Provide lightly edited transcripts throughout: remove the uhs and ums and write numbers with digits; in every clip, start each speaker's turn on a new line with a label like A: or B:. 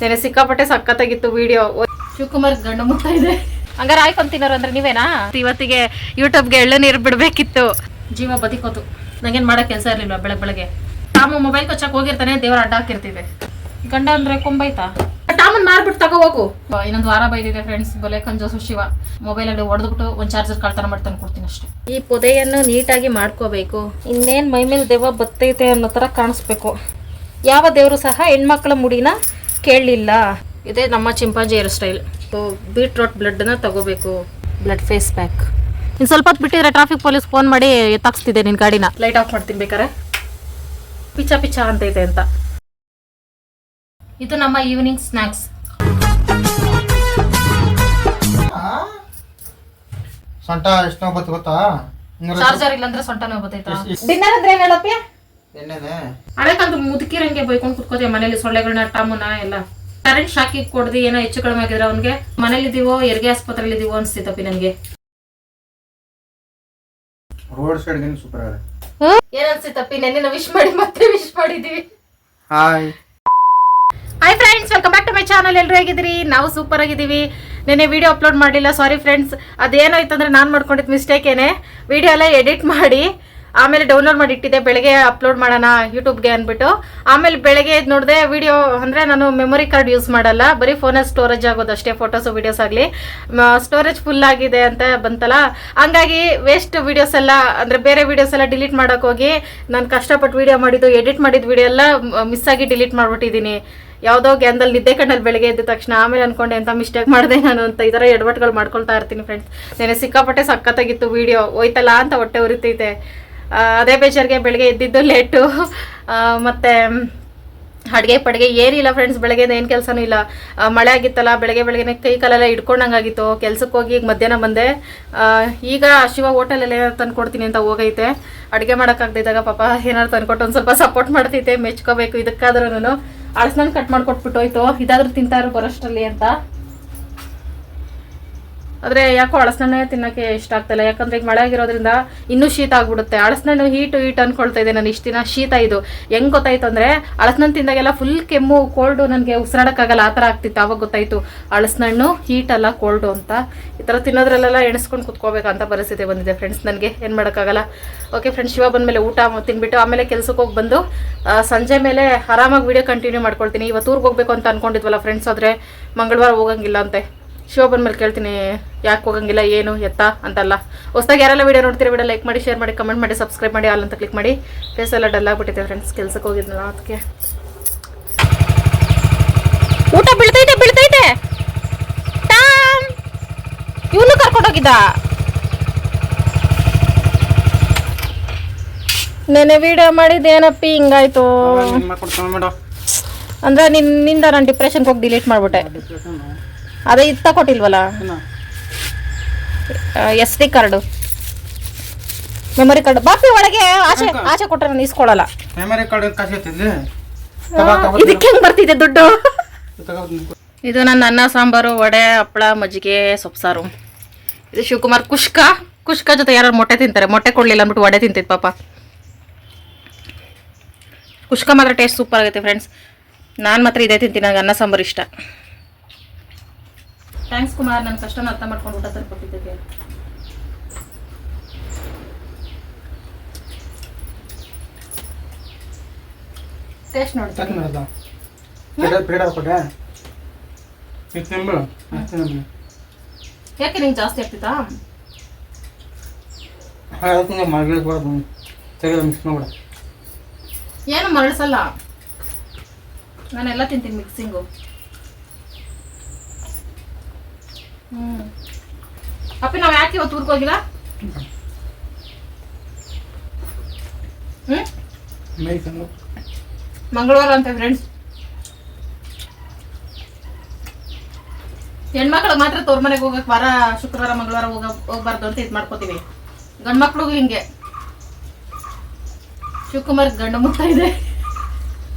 A: ನೆನೆ ಸಿಕ್ಕಾಪಟ್ಟೆ ಸಖತ್ತಾಗಿತ್ತು ವಿಡಿಯೋ. ಶಿವಕುಮಾರ್ ಗಂಡು ಮುಗ್ತಾ ಇದೆ. ಹಂಗಾರೆ ಆಯ್ಕೊಂತಿನೋರು ಅಂದ್ರೆ ನೀವೇನಾ? ಇವತ್ತಿಗೆ ಯೂಟ್ಯೂಬ್ಗೆ ಎಳ್ಳು ನೀರು ಬಿಡ್ಬೇಕಿತ್ತು. ಜೀವ ಬದುಕೋತು. ನಂಗೇನು ಮಾಡೋ ಕೆಲಸ ಇರಲಿಲ್ಲ. ಬೆಳಗ್ಗೆ ಟಾಮು ಮೊಬೈಲ್ ಕೊಚ್ಚಕ್ಕೆ ಹೋಗಿರ್ತಾನೆ, ದೇವರ ಅಡ್ಡ ಹಾಕಿರ್ತೀವಿ. ಗಂಡ ಅಂದ್ರೆ ಕೊಂಬೈತಾ? ಟಾಮನ್ ಮಾರ್ಬಿಟ್ಟು ತಗೋ ಹೋಗು. ಇನ್ನೊಂದು ವಾರ ಬೈದಿದೆ ಫ್ರೆಂಡ್ಸ್. ಬಲೆ ಕಂಜೋಸು ಶಿವ ಮೊಬೈಲಲ್ಲಿ ಹೊಡೆದ್ಬಿಟ್ಟು ಒಂದು ಚಾರ್ಜರ್ ಕಳ್ತನ ಮಾಡ್ತಾನೆ ಕೊಡ್ತೀನಿ ಅಷ್ಟೇ. ಈ ಪೊದೆಯನ್ನು ನೀಟಾಗಿ ಮಾಡ್ಕೋಬೇಕು. ಇನ್ನೇನು ಮೈ ಮೇಲೆ ದೆವ್ವ ಬತ್ತೈತೆ ಅನ್ನೋ ಥರ ಕಾಣಿಸ್ಬೇಕು. ಯಾವ ದೇವರು ಸಹ ಹೆಣ್ಮಕ್ಳ ಮುಡಿನ ಕೇಳಲಿಲ್ಲ. ಇದೇ ನಮ್ಮ ಚಿಂಪಾಂಜಿ ಹೇರ್ ಸ್ಟೈಲ್. ಬೀಟ್ರೋಟ್ ಬ್ಲಡ್ನ ತಗೋಬೇಕು. Blood face pack. ಇನ್ನು ಸ್ವಲ್ಪ ಹೊತ್ತು ಬಿಟ್ಟಿದ್ರೆ ಟ್ರಾಫಿಕ್ ಪೊಲೀಸ್ ಫೋನ್ ಮಾಡಿ ಎತ್ತಾಕ್ಸ್ತಿದ್ದೆ ನಿನ್ನ ಗಾಡಿನ. ಲೈಟ್ ಆಫ್ ಮಾಡ್ತೀನಿ ಬೇಕಾರೆ. ಪಿಚ್ಚ ಪಿಚ್ಚ ಅಂತೈತೆ ಅಂತ. ಇದು ನಮ್ಮ ಈವ್ನಿಂಗ್ ಸ್ನ್ಯಾಕ್ಸ್.
B: ಸೊಂಟ ಎಷ್ಟು ನೋವು ಬತ್ತು ಗೊತ್ತಾ?
A: ಚಾರ್ಜರ್ ಇಲ್ಲ ಅಂದ್ರೆ ಸೊಂಟ ನೋವು ಬತ್ತೈತಾ? ಡಿನ್ನರ್ ಅಂದ್ರೆ ಏನ್ ಹೇಳಪ್ಪಿ?
B: ಎಣ್ಣೆನೆ
A: ಹಳೆ ಕಾಲದ ಮುದುಕಿರಂಗೆ ಬೈಕೊಂಡು ಕುತ್ಕೋತೀವಿ ಮನೇಲಿ. ಸೊಳ್ಳೆಗಳನ್ನ ಟಾಮುನ ಎಲ್ಲ ಕರೆಂಟ್ ಶಾಕಿಗೆ ಕೊಡ್ದು ಏನೋ ಹೆಚ್ಚು ಕಡಿಮೆ ಆಗಿದ್ರೆ ಅವ್ನಿಗೆ ಮನೇಲಿದ್ದೀವೋ ಹೆರಿಗೆ ಆಸ್ಪತ್ರೆಯಲ್ಲಿ ಇದೀವೋ ಅನ್ಸ್ತಿತ್ತಪ್ಪಿ ನನಗೆ.
B: ರೋಡ್ ಸೈಡ್ ಗೇನ್ ಸೂಪರ್ ಆಗಿದೆ.
A: ಏನ್ ಅನ್ಸಿತ್ತಪ್ಪಿ? ನೆನ್ನೆ ವಿಶ್ ಮಾಡಿ ಮತ್ತೆ ವಿಶ್ ಮಾಡಿದೀವಿ.
B: Hi
A: friends, welcome back to my channel. ಎಲ್ಲರೂ ಹೇಗಿದ್ದೀರಿ? ನಾವು ಸೂಪರ್ ಆಗಿದ್ದೀವಿ. ನೆನ್ನೆ ವಿಡಿಯೋ ಅಪ್ಲೋಡ್ ಮಾಡಿಲ್ಲ, ಸಾರಿ ಫ್ರೆಂಡ್ಸ್. ಅದೇನಾಯ್ತು ಅಂದ್ರೆ ನಾನು ಮಾಡ್ಕೊಂಡಿದ್ದು ಮಿಸ್ಟೇಕೇನೆ. ವಿಡಿಯೋ ಎಲ್ಲ ಎಡಿಟ್ ಮಾಡಿ ಆಮೇಲೆ ಡೌನ್ಲೋಡ್ ಮಾಡಿ ಇಟ್ಟಿದ್ದೆ. ಬೆಳಗ್ಗೆ ಅಪ್ಲೋಡ್ ಮಾಡೋಣ ಯೂಟ್ಯೂಬ್ಗೆ ಅಂದ್ಬಿಟ್ಟು. ಆಮೇಲೆ ಬೆಳಗ್ಗೆ ನೋಡಿದೆ ವಿಡಿಯೋ ಅಂದರೆ ನಾನು ಮೆಮೊರಿ ಕಾರ್ಡ್ ಯೂಸ್ ಮಾಡಲ್ಲ, ಬರೀ ಫೋನಲ್ಲಿ ಸ್ಟೋರೇಜ್ ಆಗೋದು ಅಷ್ಟೇ. ಫೋಟೋಸು ವೀಡಿಯೋಸ್ ಆಗಲಿ ಸ್ಟೋರೇಜ್ ಫುಲ್ ಆಗಿದೆ ಅಂತ ಬಂತಲ್ಲ. ಹಂಗಾಗಿ ವೇಸ್ಟ್ ವೀಡಿಯೋಸ್ ಎಲ್ಲ ಅಂದರೆ ಬೇರೆ ವೀಡಿಯೋಸ್ ಎಲ್ಲ ಡಿಲೀಟ್ ಮಾಡೋಕೆ ಹೋಗಿ ನಾನು ಕಷ್ಟಪಟ್ಟು ವೀಡಿಯೋ ಮಾಡಿದ್ದು ಎಡಿಟ್ ಮಾಡಿದ ವೀಡಿಯೋ ಎಲ್ಲ ಮಿಸ್ ಆಗಿ ಡಿಲೀಟ್ ಮಾಡಿಬಿಟ್ಟಿದ್ದೀನಿ. ಯಾವುದೋ ಗ್ಯಾನ್ದಲ್ಲಿ ನಿದ್ದೆ ಕಣ್ಣಲ್ಲಿ ಬೆಳಗ್ಗೆ ಎದ್ದ ತಕ್ಷಣ. ಆಮೇಲೆ ಅನ್ಕೊಂಡೆ ಎಂಥ ಮಿಸ್ಟೇಕ್ ಮಾಡಿದೆ ನಾನು ಅಂತ. ಈ ಥರ ಎಡವಟ್ಗಳು ಮಾಡ್ಕೊಳ್ತಾ ಇರ್ತೀನಿ ಫ್ರೆಂಡ್ಸ್. ನೆನೆ ಸಿಕ್ಕಾಪಟ್ಟೆ ಸಖತ್ತಾಗಿತ್ತು ವಿಡಿಯೋ. ಹೋಯ್ತಲ್ಲ ಅಂತ ಹೊಟ್ಟೆ ಉರಿತೈತೆ. ಅದೇ ಬೇಜಾರಿಗೆ ಬೆಳಗ್ಗೆ ಎದ್ದಿದ್ದು ಲೇಟು. ಮತ್ತು ಅಡುಗೆ ಪಡುಗೆ ಏನಿಲ್ಲ ಫ್ರೆಂಡ್ಸ್. ಬೆಳಗ್ಗೆ ಏನು ಕೆಲಸನೂ ಇಲ್ಲ. ಮಳೆ ಆಗಿತ್ತಲ್ಲ, ಬೆಳಗ್ಗೆ ಕೈ ಕಾಲೆಲ್ಲ ಹಿಡ್ಕೊಂಡಂಗಾಗಿತ್ತು. ಕೆಲ್ಸಕ್ಕೆ ಹೋಗಿ ಈಗ ಮಧ್ಯಾಹ್ನ ಬಂದೆ. ಈಗ ಶಿವ ಹೋಟೆಲಲ್ಲಿ ಏನಾರು ತಂದ್ಕೊಡ್ತೀನಿ ಅಂತ ಹೋಗೈತೆ. ಅಡುಗೆ ಮಾಡೋಕ್ಕಾಗ್ದಿದ್ದಾಗ ಪಾಪ ಏನಾರು ತಂದ್ಕೊಟ್ಟು ಒಂದು ಸ್ವಲ್ಪ ಸಪೋರ್ಟ್ ಮಾಡ್ತೈತೆ. ಮೆಚ್ಕೋಬೇಕು. ಇದಕ್ಕಾದ್ರೂ ನಾನು ಅಳಸ್ನನ್ನು ಕಟ್ ಮಾಡಿಕೊಟ್ಬಿಟ್ಟು ಹೋಯ್ತು, ಇದಾದ್ರೂ ತಿಂತಾರು ಬರೋಷ್ಟರಲ್ಲಿ ಅಂತ. ಆದರೆ ಯಾಕೋ ಅಳಸನ್ನೇ ತಿನ್ನೋಕ್ಕೆ ಇಷ್ಟ ಆಗ್ತಾಯಿಲ್ಲ. ಯಾಕಂದರೆ ಈಗ ಮಳೆ ಆಗಿರೋದ್ರಿಂದ ಇನ್ನೂ ಶೀತ ಆಗ್ಬಿಡುತ್ತೆ. ಅಳಸನ್ನು ಹೀಟು ಅನ್ಕೊಳ್ತಾ ಇದೆ ನಾನು. ಇಷ್ಟು ದಿನ ಶೀತ ಇದು ಹೆಂಗೆ ಗೊತ್ತಾಯ್ತು ಅಂದರೆ, ಅಳಸನ್ನ ತಿಂದಾಗೆಲ್ಲ ಫುಲ್ ಕೆಮ್ಮು ಕೋಲ್ಡು, ನನಗೆ ಉಸಿರಾಡೋಕ್ಕಾಗಲ್ಲ ಆ ಥರ ಆಗ್ತಿತ್ತು. ಆವಾಗ ಗೊತ್ತಾಯಿತು ಅಳಸನಣ್ಣು ಹೀಟ್ ಅಲ್ಲ ಕೋಲ್ಡು ಅಂತ. ಈ ಥರ ತಿನ್ನೋದ್ರಲ್ಲೆಲ್ಲ ಎಣಿಸ್ಕೊಂಡು ಕುತ್ಕೋಬೇಕಂತ ಪರಿಸ್ಥಿತಿ ಬಂದಿದೆ ಫ್ರೆಂಡ್ಸ್ ನನಗೆ. ಏನು ಮಾಡೋಕ್ಕಾಗಲ್ಲ. ಓಕೆ ಫ್ರೆಂಡ್ಸ್, ಶಿವ ಬಂದಮೇಲೆ ಊಟ ತಿನ್ಬಿಟ್ಟು ಆಮೇಲೆ ಕೆಲ್ಸಕ್ಕೆ ಹೋಗಿ ಬಂದು ಸಂಜೆ ಮೇಲೆ ಆರಾಮಾಗಿ ವೀಡಿಯೋ ಕಂಟಿನ್ಯೂ ಮಾಡ್ಕೊಳ್ತೀನಿ. ಇವತ್ತು ಊರಿಗೆ ಹೋಗಬೇಕು ಅಂತ ಅಂದ್ಕೊಂಡಿದ್ವಲ್ಲ ಫ್ರೆಂಡ್ಸ್, ಆದರೆ ಮಂಗಳವಾರ ಹೋಗಂಗಿಲ್ಲ ಅಂತೆ. ಶಿವ ಬಂದ್ಮೇಲೆ ಕೇಳ್ತೀನಿ ಯಾಕೆ ಹೋಗಂಗಿಲ್ಲ ಏನು ಎತ್ತಾ ಅಂತಲ್ಲ. ಹೊಸದಾಗಿ ಯಾರೆಲ್ಲ ವೀಡಿಯೋ ನೋಡ್ತೀರಿ ವಿಡಿಯೋ ಲೈಕ್ ಮಾಡಿ, ಶೇರ್ ಮಾಡಿ, ಕಮೆಂಟ್ ಮಾಡಿ, ಸಬ್ಸ್ಕ್ರೈಬ್ ಮಾಡಿ, ಆಲ್ ಅಂತ ಕ್ಲಿಕ್ ಮಾಡಿ. ಫೇಸ್ ಎಲ್ಲ ಡಲ್ ಆಗಿಬಿಟ್ಟಿದೆ ಫ್ರೆಂಡ್ಸ್, ಕೆಲ್ಸಕ್ಕೆ ಹೋಗಿದ್ನಲ್ಲ ಅದಕ್ಕೆ. ಊಟ ಬೀಳ್ತೈತೆ ಇವನು ಕರ್ಕೊಂಡೋಗಿದ್ದ. ನೆನೆ ವಿಡಿಯೋ ಮಾಡಿದ್ದೇನಪ್ಪಿ ಹಿಂಗಾಯ್ತು ಅಂದ್ರೆ ನಿನ್ನಿಂದ ನಾನು ಡಿಪ್ರೆಷನ್ಗೆ ಹೋಗಿ ಡಿಲೀಟ್ ಮಾಡ್ಬಿಟ್ಟೆ. ಅದೇ ಇತ್ತ ಕೊಟ್ಟಿಲ್ವಲ್ಲ SD ಕಾರ್ಡು, ಮೆಮೊರಿ ಕಾರ್ಡ್. ಬಾಪಿ ಒಳಗೆ ಆಚೆ ಕೊಟ್ಟರೆ ನಾನು ಇಸ್ಕೊಳ್ಳಲ್ಲ.
B: ಮೆಮೊರಿ ಕಾರ್ಡ್ ಕಾಸು ಇತ್ತಿದ್ದೆ.
A: ಇದಕ್ಕೆ ಹೆಂಗೆ ಬರ್ತಿದೆ ದುಡ್ಡು? ಇದು ನನ್ನ ಅನ್ನ ಸಾಂಬಾರು, ವಡೆ, ಹಪ್ಪಳ, ಮಜ್ಜಿಗೆ, ಸೊಪ್ಸಾರು. ಇದು ಶಿವಕುಮಾರ್ ಕುಷ್ಕ ಜೊತೆ ಯಾರು ಮೊಟ್ಟೆ ತಿಂತಾರೆ. ಮೊಟ್ಟೆ ಕೊಡಲಿಲ್ಲ ಅಂದ್ಬಿಟ್ಟು ವಡೆ ತಿಂತಿದ್ದು ಪಾಪ. ಕುಷ್ಕ ಮಾತ್ರ ಟೇಸ್ಟ್ ಸೂಪರ್ ಆಗುತ್ತೆ ಫ್ರೆಂಡ್ಸ್. ನಾನು ಮಾತ್ರ ಇದೇ ತಿಂತೀನಿ, ನನಗೆ ಅನ್ನ ಸಾಂಬಾರು ಇಷ್ಟ. ಥ್ಯಾಂಕ್ಸ್ ಕುಮಾರ್, ನನ್ನ ಕಷ್ಟನ ಅರ್ಥ ಮಾಡ್ಕೊಂಡು ಊಟ ತಂದ್ಕೊಟ್ಟಿದ್ದಕ್ಕೆ. ಟೇಸ್ಟ್ ನೋಡಿ. ಯಾಕೆ ನಿಂಗೆ ಜಾಸ್ತಿ ಆಗ್ತಿತ್ತಾ? ಏನು ಮರಳಿಸಲ್ಲ, ನಾನೆಲ್ಲ ತಿಂತೀನಿ ಮಿಕ್ಸಿಂಗು. ಅಪ್ಪಿ ನಾವು ಯಾಕೆ ಇವತ್ತು ಊರಿಗೆ ಹೋಗಿಲ್ಲ? ಮಂಗಳವಾರ ಅಂತ ಫ್ರೆಂಡ್ಸ್. ಹೆಣ್ಮಕ್ಳಿಗೆ ಮಾತ್ರ ತೋರ್ ಮನೆಗೆ ಹೋಗಕ್ಕೆ ವಾರ ಶುಕ್ರವಾರ ಮಂಗಳವಾರ ಹೋಗ್ಬಾರ್ದು ಅಂತ ಇದು ಮಾಡ್ಕೋತೀವಿ. ಗಂಡ್ಮಕ್ಳಿಗೂ ಹಿಂಗೆ. ಶಿವಕುಮಾರ್ ಗಂಡು ಮುಗ್ತಾ ಇದೆ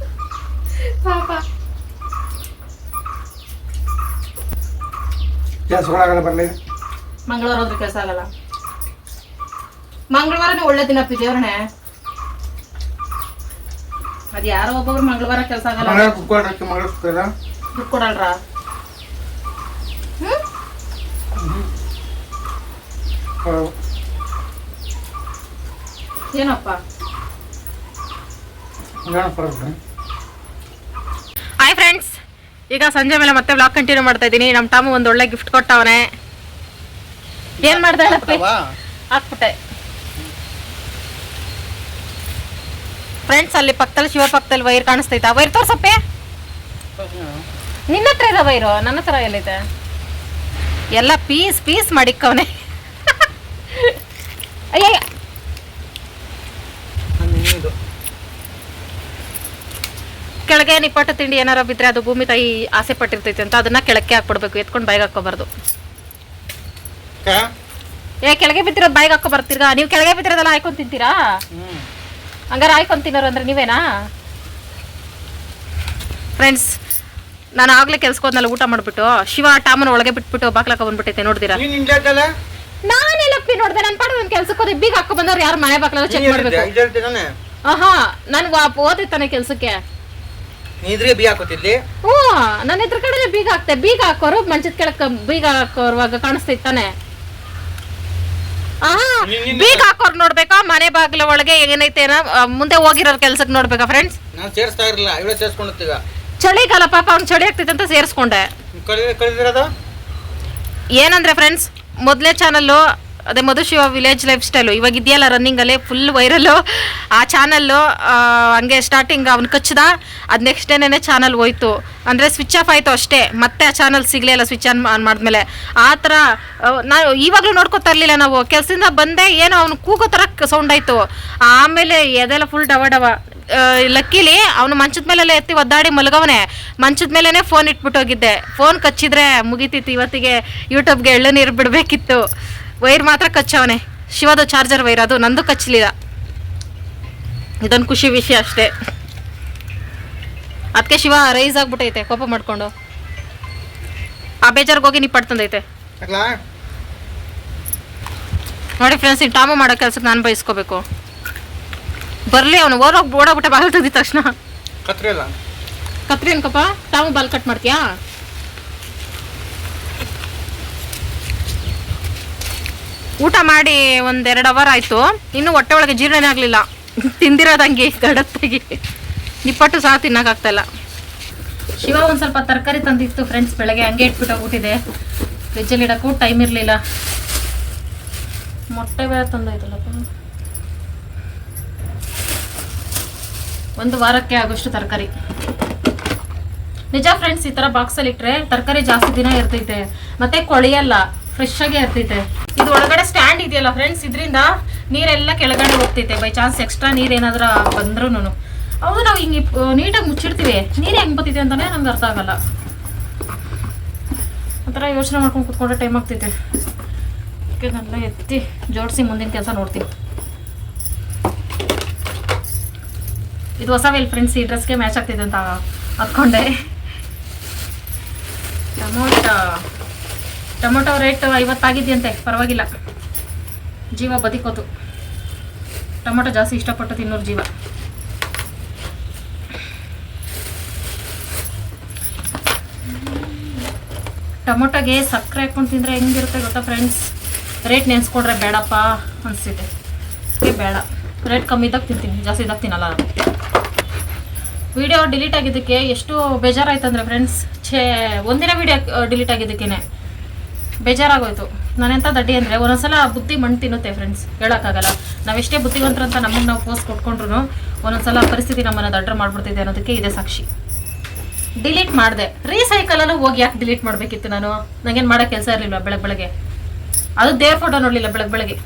A: ಪಾಪ. ಮಂಗಳವಾರ ಹೋದ್ರೆ ಕೆಲಸ ಆಗಲ್ಲ. ಮಂಗಳವಾರನೇ ಒಳ್ಳೆ ದಿನ ದೇವ್ರನೆ. ಅದು ಯಾರೋ ಒಬ್ಬೊಬ್ರು ಮಂಗಳವಾರ ಕೆಲಸ ಆಗಲ್ಲ. ದುಡ್ಡು ಕೊಡಲ್ರ? ಏನಪ್ಪ? ಹಾಯ್ ಫ್ರೆಂಡ್ಸ್, ಈಗ ಸಂಜೆ ಮೇಲೆ ಮತ್ತೆ ಬ್ಲಾಗ್ ಕಂಟಿನ್ಯೂ ಮಾಡ್ತಾ ಇದ್ದೀನಿ. ನಮ್ಮ ಟಾಮು ಒಂದು ಒಳ್ಳೆ ಗಿಫ್ಟ್ ಕೊಟ್ಟವನೆ. ಏನ್ ಮಾಡ್ದೆ ಹಾಕ್ಬಿಟ್ಟೆ ಫ್ರೆಂಡ್ಸ್. ಅಲ್ಲಿ ಪಕ್ಕದಲ್ಲಿ ಶಿವ ಪಕ್ಕದಲ್ಲಿ ವೈರ್ ಕಾಣಿಸ್ತೈತೆ. ಆ ವೈರ್ ತೋರ್ಸಪ್ಪೆ. ನಿನ್ನ ಹತ್ರ ಇರೋ ವೈರು ನನ್ನ ಹತ್ರ ಎಲ್ಲೈತೆ? ಎಲ್ಲ ಪೀಸ್ ಪೀಸ್ ಮಾಡಿಕ್ಕವನೆ. ಅಯ್ಯ, ಕೆಳಗೆ ನಿಪ್ಪಟ್ಟು ತಿಂಡಿ ಏನಾರ ಬಿದ್ರೆ ಅದು ಭೂಮಿ ತಾಯಿ ಆಸೆ ಪಟ್ಟಿರ್ತೈತೆ ಅಂತ ಅದನ್ನ ಕೆಳಕ್ಕೆ ಹಾಕ್ಬಿಡ್ಬೇಕು, ಎತ್ಕೊಂಡು ಬಾಯಿಗೆ ಹಾಕೋಬಾರ್ದು. ಕೆಳಗೆ ಬಿದ್ದಿರೋದು ಬಾಯಿಗೆ ಹಾಕೋ ಬರ್ತೀರಾ ನೀವು? ಕೆಳಗೆ ಬಿದ್ದಿರೋದೆಲ್ಲ ಹಾಯ್ಕೊಂಡ್ ತಿಂತೀರಾ? ಹಂಗಾರೆ ಹಾಯ್ಕೊಂಡ್ ತಿನ್ನೋರು ಅಂದ್ರೆ ನೀವೇನಾ? ಫ್ರೆಂಡ್ಸ್, ನಾನು ಆಗ್ಲೇ ಕೆಲ್ಸಕೋದ್ನಲ್ಲ ಊಟ ಮಾಡ್ಬಿಟ್ಟು ಶಿವ ಟಾಮನ ಒಳಗೆ ಬಿಟ್ಬಿಟ್ಟು ಬಾಕ್ಲಾಕ ಬಂದ್ಬಿಟ್ಟೈತೆ. ನೋಡ್ದಿರಾ? ನಾನೆಲ್ಲಪ್ಪಿ ನೋಡ್ದೆ. ನನ್ ಪಾಡು ಒಂದ್ ಕೆಲ್ಸಕ್ಕೆ ಹೋದೆ, ಬೀಗ ಹಾಕೋ ಬಂದವ್ರು ಯಾರು ಮನೆ ಬಾಕ್ಲಾಗ ಚೆಕ್ ಮಾಡ್ಬೇಕು. ನನ್ ಓದಿತ್ತಾನೆ ಕೆಲ್ಸಕ್ಕೆ. ಹ್ಞೂ, ನನ್ನ ಎದುರು ಕಡೆ ಬೀಗ ಹಾಕ್ತೆ. ಬೀಗ ಹಾಕೋರು ಮಂಚದ ಕೆಳಕ್ ಬೀಗ ಹಾಕೋರುವಾಗ ಕಾಣಿಸ್ತೈತಾನೆ. ಬೀಗ ಹಾಕೋರ್ ನೋಡ್ಬೇಕಾ? ಮನೆ ಬಾಗಿಲ ಒಳಗೆ ಏನೈತೆ ಮುಂದೆ ಹೋಗಿರೋರ್ ಕೆಲ್ಸಕ್ಕೆ ನೋಡ್ಬೇಕಾ ಫ್ರೆಂಡ್ಸ್? ಚಳಿಗಾಲ ಪಾಪ ಅವ್ನು ಚಳಿ ಆಗ್ತೈತೆ ಅಂತ ಸೇರಿಸ್ಕೊಂಡೆ. ಏನಂದ್ರೆ ಫ್ರೆಂಡ್ಸ್, ಮೊದಲೇ ಚಾನಲ್ಲು ಅದೇ ಮಧುಶಿವ ವಿಲೇಜ್ ಲೈಫ್ ಸ್ಟೈಲು ಇವಾಗ ಇದೆಯಲ್ಲ ರನ್ನಿಂಗಲ್ಲಿ ಫುಲ್ ವೈರಲ್ಲು. ಆ ಚಾನಲ್ಲು ಹಂಗೆ ಸ್ಟಾರ್ಟಿಂಗ್ ಅವ್ನು ಕಚ್ಚದ, ಅದು ನೆಕ್ಸ್ಟ್ ಡೇನೇ ಚಾನಲ್ ಹೋಯ್ತು. ಅಂದರೆ ಸ್ವಿಚ್ ಆಫ್ ಆಯಿತು ಅಷ್ಟೇ, ಮತ್ತೆ ಆ ಚಾನಲ್ ಸಿಗಲೇ ಇಲ್ಲ ಸ್ವಿಚ್ ಆನ್ ಮಾಡಿದ್ಮೇಲೆ. ಆ ಥರ ನಾವು ಇವಾಗಲೂ ನೋಡ್ಕೊತಾ ಇರಲಿಲ್ಲ. ನಾವು ಕೆಲಸದಿಂದ ಬಂದೆ, ಏನೋ ಅವ್ನು ಕೂಗೋ ಥರ ಸೌಂಡ್ ಆಯಿತು. ಆಮೇಲೆ ಎದೆಲ್ಲ ಫುಲ್ ಡವ ಡವ. ಲಕ್ಕಿಲಿ ಅವನು ಮಂಚದ ಮೇಲೆಲ್ಲ ಎತ್ತಿ ಒದ್ದಾಡಿ ಮಲಗವನೆ. ಮಂಚದ ಮೇಲೇ ಫೋನ್ ಇಟ್ಬಿಟ್ಟು ಹೋಗಿದ್ದೆ. ಫೋನ್ ಕಚ್ಚಿದ್ರೆ ಮುಗಿತಿತ್ತು ಇವತ್ತಿಗೆ. ಯೂಟ್ಯೂಬ್ಗೆ ಎಳ್ಳು ನೀರು ಬಿಡಬೇಕಿತ್ತು. ವೈರ್ ಮಾತ್ರ ಕಚ್ಚವನೆ. ಶಿವದು ಚಾರ್ಜರ್ ವೈರ್, ಅದು ನಂದು ಕಚ್ಚಲಿಲ್ಲ. ಇದೊಂದು ಖುಷಿ ವಿಷಯ ಅಷ್ಟೇ. ಅದಕ್ಕೆ ಶಿವ ರೈಸ್ ಆಗ್ಬಿಟ್ಟೈತೆ ಕೋಪ ಮಾಡ್ಕೊಂಡು. ಆ ಬೇಜಾರ್ಗೆ ಹೋಗಿ ನಿಪ್ಪಡ್ತಂದೈತೆ ನೋಡಿ ಫ್ರೆಂಡ್ಸ್. ಈ ಟಾಮು ಮಾಡೋ ಕೆಲ್ಸಕ್ಕೆ ನಾನು ಬಯಸ್ಕೋಬೇಕು. ಬರ್ಲಿ ಅವನು ಓಡೋಗ್ಬಿಟ್ಟೆ ಬಾಲ್ ತೆಗ್ದಿದ ತಕ್ಷಣ. ಕತ್ರಿ ಅನ್ಕಪ್ಪ, ಟಾಮು ಬಾಲ್ ಕಟ್ ಮಾಡ್ತೀಯಾ? ಊಟ ಮಾಡಿ 1-2 ಅವರ್ ಆಯಿತು. ಇನ್ನೂ ಹೊಟ್ಟೆ ಒಳಗೆ ಜೀರ್ಣನೇ ಆಗಲಿಲ್ಲ. ತಿಂದಿರೋದಂಗೆ ಗಡತ್ತಾಗಿ ನಿಪ್ಪಟ್ಟು ಸಹ ತಿನ್ನೋಕ್ಕಾಗ್ತಾಯಿಲ್ಲ. ಶಿವ ಒಂದು ಸ್ವಲ್ಪ ತರಕಾರಿ ತಂದಿತ್ತು ಫ್ರೆಂಡ್ಸ್, ಬೆಳಗ್ಗೆ ಹಂಗೆ ಇಟ್ಬಿಟ್ಟು ಹೋಗ್ಬಿಟ್ಟಿದೆ. ಫ್ರಿಜ್ಜಲ್ಲಿ ಇಡೋಕ್ಕೂ ಟೈಮ್ ಇರಲಿಲ್ಲ. ಮೊಟ್ಟೆ ಬೇರೆ ತಂದೈತಲ್ಲಪ್ಪ. 1 ವಾರಕ್ಕೆ ಆಗೋಷ್ಟು ತರಕಾರಿ. ನಿಜ ಫ್ರೆಂಡ್ಸ್, ಈ ಥರ ಬಾಕ್ಸಲ್ಲಿ ಇಟ್ಟರೆ ತರಕಾರಿ ಜಾಸ್ತಿ ದಿನ ಇರ್ತೈತೆ, ಮತ್ತೆ ಕೊಳೆಯಲ್ಲ, ಫ್ರೆಶ್ ಆಗೇ ಇರ್ತೈತೆ. ಇದು ಒಳಗಡೆ ಸ್ಟ್ಯಾಂಡ್ ಇದೆಯಲ್ಲ ಫ್ರೆಂಡ್ಸ್, ಇದರಿಂದ ನೀರೆಲ್ಲ ಕೆಳಗಡೆ ಹೋಗ್ತೈತೆ. ಬೈ ಚಾನ್ಸ್ ಎಕ್ಸ್ಟ್ರಾ ನೀರು ಏನಾದ್ರೂ ಬಂದ್ರೂ ಹೌದು, ನಾವು ಹಿಂಗೆ ನೀಟಾಗಿ ಮುಚ್ಚಿಡ್ತೀವಿ. ನೀರು ಹೆಂಗೆ ಬತ್ತಿದೆ ಅಂತಲೇ ನಮ್ಗೆ ಅರ್ಥ ಆಗಲ್ಲ. ಆ ಥರ ಯೋಚನೆ ಮಾಡ್ಕೊಂಡು ಕುತ್ಕೊಂಡ್ರೆ ಟೈಮ್ ಆಗ್ತೈತೆ. ಅದನ್ನೆಲ್ಲ ಎತ್ತಿ ಜೋಡಿಸಿ ಮುಂದಿನ ಕೆಲಸ ನೋಡ್ತೀವಿ. ಇದು ಹೊಸ ವೇಲ್ ಫ್ರೆಂಡ್ಸ್, ಈ ಡ್ರೆಸ್ಗೆ ಮ್ಯಾಚ್ ಆಗ್ತಿದೆ ಅಂತ ಹಾಕ್ಕೊಂಡೆ. ಟೊಮೊಟೊ ರೇಟ್ 50 ಆಗಿದೆಯಂತೆ, ಪರವಾಗಿಲ್ಲ. ಜೀವ ಬದುಕೋತು. ಟೊಮೊಟೊ ಜಾಸ್ತಿ ಇಷ್ಟಪಟ್ಟು ತಿನ್ನೋರು ಜೀವ. ಟೊಮೊಟೊಗೆ ಸಕ್ಕರೆ ಹಾಕ್ಕೊಂಡು ತಿಂದರೆ ಹೆಂಗಿರುತ್ತೆ ಗೊತ್ತಾ ಫ್ರೆಂಡ್ಸ್? ರೇಟ್ ನೆನೆಸ್ಕೊಂಡ್ರೆ ಬೇಡಪ್ಪ ಅನಿಸ್ತಿದೆ. ಬೇಡ, ರೇಟ್ ಕಮ್ಮಿ ಇದ್ದಾಗ ತಿಂತೀನಿ, ಜಾಸ್ತಿ ಇದ್ದಾಗ ತಿನ್ನಲ್ಲ. ವಿಡಿಯೋ ಡಿಲೀಟ್ ಆಗಿದ್ದಕ್ಕೆ ಎಷ್ಟು ಬೇಜಾರಾಯ್ತು ಅಂದರೆ ಫ್ರೆಂಡ್ಸ್, ಒಂದಿನ ವಿಡಿಯೋ ಡಿಲೀಟ್ ಆಗಿದ್ದಕ್ಕೇ ಬೇಜಾರಾಗೋಯ್ತು. ನಾನೆಂಥ ದಡ್ಡಿ ಅಂದರೆ ಒಂದೊಂದ್ಸಲ ಬುದ್ಧಿ ಮಣ್ಣು ತಿನ್ನುತ್ತೆ ಫ್ರೆಂಡ್ಸ್, ಹೇಳೋಕ್ಕಾಗಲ್ಲ. ನಾವೆಷ್ಟೇ ಬುದ್ಧಿವಂತರು ಅಂತ ನಮಗೆ ನಾವು ಪೋಸ್ಟ್ ಕೊಟ್ಕೊಂಡ್ರು ಒಂದೊಂದ್ಸಲ ಪರಿಸ್ಥಿತಿ ನಮ್ಮನ್ನು ದಡ್ರ ಮಾಡ್ಬಿಡ್ತಿದೆ ಅನ್ನೋದಕ್ಕೆ ಇದೆ ಸಾಕ್ಷಿ. ಡಿಲೀಟ್ ಮಾಡಿದೆ. ರೀಸೈಕಲಲ್ಲೂ ಹೋಗಿ ಯಾಕೆ ಡಿಲೀಟ್ ಮಾಡಬೇಕಿತ್ತು ನಾನು? ನನಗೇನು ಮಾಡೋ ಕೆಲಸ ಇರಲಿಲ್ಲ ಬೆಳಗ್ಗೆ. ಅದು ದೇವ್ರ ಫೋಟೋ ನೋಡಲಿಲ್ಲ ಬೆಳಗ್ಗೆ.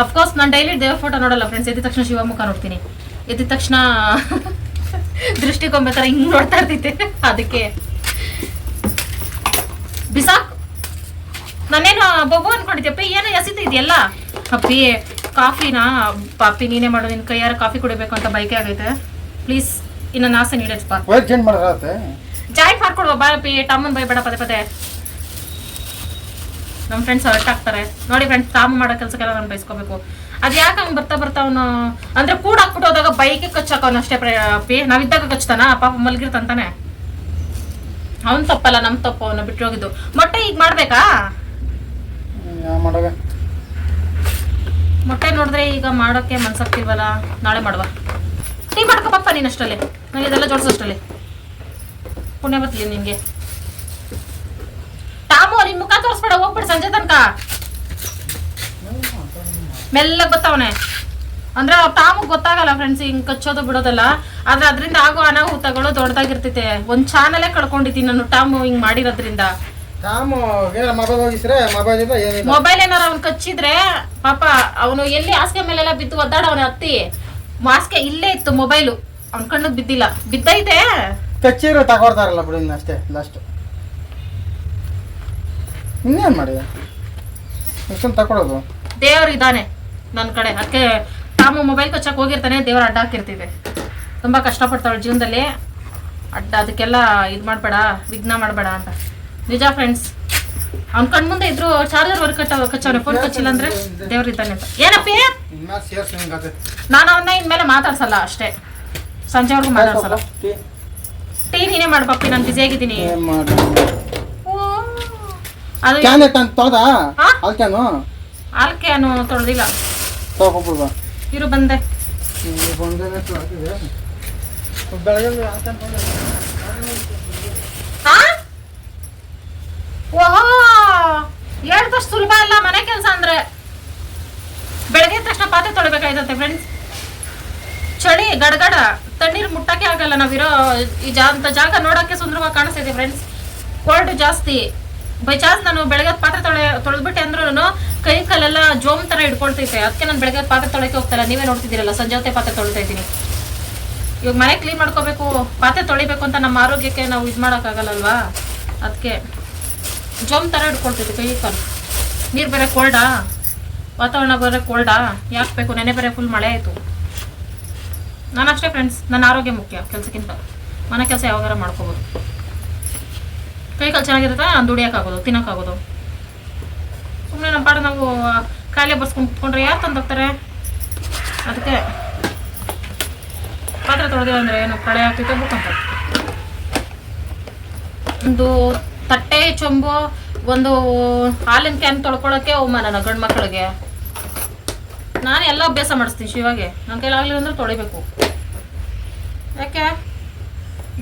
A: ಅಫ್ಕೋರ್ಸ್ ನಾನು ಡೈಲಿ ದೇವ್ರ ಫೋಟೋ ನೋಡಲ್ಲ ಫ್ರೆಂಡ್ಸ್. ಎದ್ದ ತಕ್ಷಣ ಶಿವಮುಖ ನೋಡ್ತೀನಿ. ಎದ್ದ ತಕ್ಷಣ ದೃಷ್ಟಿಗೊಂಬೆ ಥರ ಹಿಂಗೆ ನೋಡ್ತಾ ಇರ್ತೈತೆ. ಅದಕ್ಕೆ ಬಿಸಾಕ್. ನಾನೇನು ಬೊಬ್ಬು ಅನ್ಕೊಂಡಿದ್ಯಪ್ಪ, ಏನೋ ಎಸಿತ ಇದೆಯಲ್ಲ. ಅಪ್ಪಿ ಕಾಫಿನಾ ಪಾಪಿ ನೀನೇ ಮಾಡು, ನಿನ್ನ ಕೈಯಾರ ಕಾಫಿ ಕುಡಿಬೇಕು ಅಂತ ಬೈಕೆ ಆಗೈತೆ. ಪ್ಲೀಸ್ ಇನ್ನು ಆಸೆ ನೀಡಪ್ಪ. ಜಾಯಿಂಟ್ ಮಾಡ್ಕೊಡ್ವ ಬಾ ಅಪ್ಪಿ. ಟಾಮನ್ ಬೈ ಬೇಡ ಪದೇ ಪದೇ. ನಮ್ಮ ಫ್ರೆಂಡ್ಸ್ ಹರ್ಟ್ ಆಗ್ತಾರೆ ನೋಡಿ ಫ್ರೆಂಡ್ಸ್. ಟಾಮ್ ಮಾಡೋ ಕೆಲಸಕ್ಕೆಲ್ಲ ನಾನು ಬಯಸ್ಕೋಬೇಕು. ಅದು ಯಾಕೆ ಹಂಗೆ ಬರ್ತಾ ಅವನು ಅಂದರೆ ಕೂಡ ಹಾಕ್ಬಿಟ್ಟು ಹೋದಾಗ ಬೈಕಿಗೆ ಕಚ್ಚಾಕವನು ಅಷ್ಟೇ ಅಪ್ಪಿ. ನಾವಿದ್ದಾಗ ಕಚ್ತಾನ ಪಾಪ ಮಲ್ಗಿರ್ತಂತಾನೆ. ಅವನ್ ತಪ್ಪಲ್ಲ, ನಮ್ ತಪ್ಪು, ಅವನು ಬಿಟ್ಟು ಹೋಗಿದ್ದು. ಮೊಟ್ಟೆ ಈಗ ಮಾಡ್ಬೇಕಾ?
B: ಮಾಡೋಗ
A: ಮೊಟ್ಟೆ ನೋಡಿದ್ರೆ ಈಗ ಮಾಡೋಕ್ಕೆ ಮನ್ಸಾಗ್ತಿಲ್ವಲ್ಲ, ನಾಳೆ ಮಾಡುವ. ಟೀ ಮಾಡ್ಕೊಪ್ಪ ನೀನು ಅಷ್ಟರಲ್ಲಿ, ನಾನು ಇದೆಲ್ಲ ಜೋಡಿಸೋಷ್ಟರಲ್ಲಿ. ಪುಣ್ಯ ಬರ್ತಲಿ ನಿಂಗೆ. ಟಾಮು ನಿನ್ ಮುಖ ತೋರಿಸ್ಬೇಡ, ಹೋಗ್ಬಿಡು ಸಂಜೆ ತನಕ. ಮೆಲ್ಲಗೆ ಬರ್ತಾವನೆ ಅಂದ್ರೆ ಟಾಮಗ್ ಗೊತ್ತಾಗಲ್ಲ ಫ್ರೆಂಡ್ಸ್, ಹಿಂಗ್ ಕಚ್ಚೋದು ಬಿಡೋದಲ್ಲ. ಆದ್ರೆ ಅದರಿಂದ ಆಗೋ ಅನಾಹುತಗಳು ದೊಡ್ಡದಾಗಿರ್ತೈತೆ. ಒಂದ್ ಚಾನಲೇ ಕಳ್ಕೊಂಡಿದ್ದೀನಿ ನಾನು ಟಾಮು ಹಿಂಗ್ ಮಾಡಿರೋದ್ರಿಂದ. ಮೊಬೈಲ್ ಏನಾರ ಅವ್ನು ಕಚ್ಚಿದ್ರೆ ಪಾಪ ಅವನು ಎಲ್ಲಿ ಹಾಸಿಗೆ ಮೇಲೆಲ್ಲ ಬಿದ್ದು ಒದ್ದಾಡವನ ಹತ್ತಿ. ಹಾಸಿಗೆ ಇಲ್ಲೇ ಇತ್ತು ಮೊಬೈಲು, ಅವ್ನ ಕಣ್ಣಿಗೆ ಬಿದ್ದಿಲ್ಲ, ಬಿದ್ದೈತೆ.
B: ಕಚ್ಚಿರೋ ತಗೊಡ್ತಾರಲ್ಲ ಬಿಡು, ಅಷ್ಟೇ ಲಾಸ್ಟ್. ಇನ್ನೇನ್ ಮಾಡಿದ ಎಷ್ಟೊಂದು ತಗೊಳೋದು.
A: ದೇವ್ರು ಇದ್ದಾನೆ ನನ್ನ ಕಡೆ. ಅದಕ್ಕೆ ಟಾಮು ಮೊಬೈಲ್ ಕಚ್ಚಕ್ಕೆ ಹೋಗಿರ್ತಾನೆ, ದೇವ್ರ ಅಡ್ಡ ಹಾಕಿರ್ತೀವಿ. ತುಂಬಾ ಕಷ್ಟಪಡ್ತಾಳೆ ಜೀವನದಲ್ಲಿ, ಅಡ್ಡ ಅದಕ್ಕೆಲ್ಲ ಇದು ಮಾಡಬೇಡ, ವಿಘ್ನ ಮಾಡಬೇಡ ಅಂತ. ನಿಜ ಫ್ರೆಂಡ್ಸ್, ಅವ್ನ ಕಣ್ ಮುಂದೆ ಇದ್ರು ಚಾರ್ಜರ್ ವರ್ಕ್ ಕಚ್ಚವ್ರೆ, ಫೋನ್ ಕಚ್ಚಿಲ್ಲ ಅಂದ್ರೆ ದೇವ್ರ ಇದ್ದಾನೆ ಅಂತ. ಏನಪ್ಪಿ ನಾನು ಅವನ್ನ ಇನ್ಮೇಲೆ ಮಾತಾಡ್ಸಲ್ಲ ಅಷ್ಟೇ, ಸಂಜೆವರೆಗೂ ಮಾತಾಡ್ಸಲ್ಲ. ಟೀ ನೀನೇ ಮಾಡ್ಬಪ್ಪಿ, ನಾನು ಬಿಸಿ ಆಗಿದ್ದೀನಿ. ಹಾಲ್ಕ್ಯಾನು ತೊಳೆದಿಲ್ಲ, ಇರು ಬಂದೆ. ಓಹೋ, ಹೇಳ್ದಷ್ಟು ಸುಲಭ ಅಲ್ಲ ಮನೆ ಕೆಲಸ ಅಂದ್ರೆ. ಬೆಳಗ್ಗೆ ತಕ್ಷಣ ಪಾತ್ರೆ ತೊಳಿಬೇಕಾಯ್ತಂತೆ ಫ್ರೆಂಡ್ಸ್. ಚಳಿ ಗಡಗಡ, ತಣ್ಣೀರು ಮುಟ್ಟಕ್ಕೆ ಆಗಲ್ಲ. ನಾವಿರೋ ಅಂತ ಜಾಗ ನೋಡಕ್ಕೆ ಸುಂದರವಾಗಿ ಕಾಣಿಸ್ತಿದೆ ಫ್ರೆಂಡ್ಸ್. ಕೋಲ್ಡ್ ಜಾಸ್ತಿ. ಬೈ ಚಾನ್ಸ್ ನಾನು ಬೆಳಗ್ಗೆ ಪಾತ್ರೆ ತೊಳೆದ್ಬಿಟ್ಟೆ ಅಂದ್ರೂ ಕೈ ಕಾಲೆಲ್ಲ ಜೋಮ್ ತರ ಹಿಡ್ಕೊಳ್ತೈತೆ. ಅದಕ್ಕೆ ನಾನು ಬೆಳಗ್ಗೆ ಪಾತ್ರೆ ತೊಳೆಕೆ ಹೋಗ್ತಾಯಿಲ್ಲ. ನೀವೇ ನೋಡ್ತಿದ್ದೀರಲ್ಲ, ಸಂಜೆ ಹೊತ್ತೆ ಪಾತ್ರೆ ತೊಳಿತಾ ಇದ್ದೀನಿ. ಇವಾಗ ಮನೆ ಕ್ಲೀನ್ ಮಾಡ್ಕೋಬೇಕು, ಪಾತ್ರೆ ತೊಳಿಬೇಕು ಅಂತ ನಮ್ಮ ಆರೋಗ್ಯಕ್ಕೆ ನಾವು ಇದು ಮಾಡೋಕ್ಕಾಗಲ್ಲಲ್ವಾ. ಅದಕ್ಕೆ ಜೋಮ್ ತರ ಹಿಡ್ಕೊಳ್ತೈತೆ ಕೈ ಕಾಲು. ನೀರು ಬೇರೆ ಕೋಲ್ಡಾ, ವಾತಾವರಣ ಬೇರೆ ಕೋಲ್ಡಾ, ಯಾಕೆ ಬೇಕು? ನೆನೆ ಬೇರೆ ಫುಲ್ ಮಳೆ ಆಯಿತು. ನಾನು ಅಷ್ಟೇ ಫ್ರೆಂಡ್ಸ್, ನನ್ನ ಆರೋಗ್ಯ ಮುಖ್ಯ ಕೆಲಸಕ್ಕಿಂತ. ಮನೆ ಕೆಲಸ ಯಾವಾಗಾರ ಮಾಡ್ಕೋಬೋದು. ಕೈ ಕಾಲು ಚೆನ್ನಾಗಿರುತ್ತೆ, ನಾನು ದುಡಿಯೋಕ್ಕಾಗೋದು, ತಿನ್ನೋಕ್ಕಾಗೋದು. ಸುಮ್ಮನೆ ನಮ್ಮ ಪಾಡ ನಾವು ಕಾಯಿಲೆ ಬರ್ಸ್ಕೊಂಡು ಕುತ್ಕೊಂಡ್ರೆ ಯಾರು ತಂದೋಗ್ತಾರೆ? ಅದಕ್ಕೆ ಪಾತ್ರೆ ತೊಳೆದಿಲ್ಲ ಅಂದರೆ ಏನು ಪ್ರಳಯ ಆಗ್ತೈತೆ ಬೇಕಂತ. ಒಂದು ತಟ್ಟೆ ಚೊಂಬು, ಒಂದು ಹಾಲಿನ ಕ್ಯಾನ್ ತೊಳ್ಕೊಳ್ಳೋಕ್ಕೆ ಅವಮಾನ ಗಂಡು ಮಕ್ಕಳಿಗೆ. ನಾನು ಎಲ್ಲ ಅಭ್ಯಾಸ ಮಾಡಿಸ್ತೀನಿ ಶಿವಾಗೆ. ನನ್ನ ಕೈಲಾಗಲಿಲ್ಲ ಅಂದ್ರೆ ತೊಳಿಬೇಕು. ಯಾಕೆ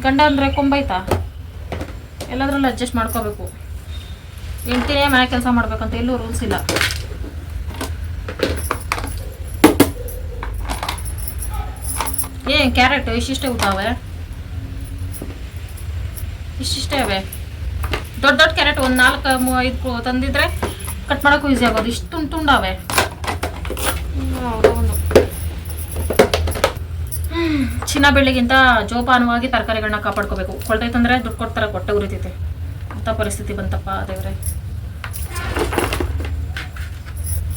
A: ಗಂಡ ಅಂದರೆ ಕೊಂಬೈತಾ? ಎಲ್ಲದ್ರಲ್ಲೂ ಅಡ್ಜಸ್ಟ್ ಮಾಡ್ಕೋಬೇಕು. ಹೆಂಡ್ತಿನೇ ಮನೆ ಕೆಲಸ ಮಾಡ್ಬೇಕಂತ ಎಲ್ಲೂ ರೂಲ್ಸ್ ಇಲ್ಲ. ಕ್ಯಾರೆಟ್ ಇಷ್ಟಿಷ್ಟೇ ಉದ್ದಾವೆ, ಇಷ್ಟಿಷ್ಟೇ ಅವೆ. ದೊಡ್ಡ ದೊಡ್ಡ ಕ್ಯಾರೆಟ್ ಒಂದು 4-5 ತಂದಿದ್ರೆ ಕಟ್ ಮಾಡೋಕ್ಕೂ ಈಸಿ ಆಗೋದು. ಇಷ್ಟು ತುಂಡಾವೆ. ಚಿನ್ನ ಬೆಳ್ಳಿಗಿಂತ ಜೋಪಾನವಾಗಿ ತರಕಾರಿಗಳನ್ನ ಕಾಪಾಡ್ಕೋಬೇಕು. ಕೊಳ್ತೈತಂದ್ರೆ ದುಡ್ಡು ಕೊಡ್ತಾರೆ, ಕೊಟ್ಟೆ ಉರಿತೈತೆ. ಅಂಥ ಪರಿಸ್ಥಿತಿ ಬಂತಪ್ಪ ದೇವ್ರೆ.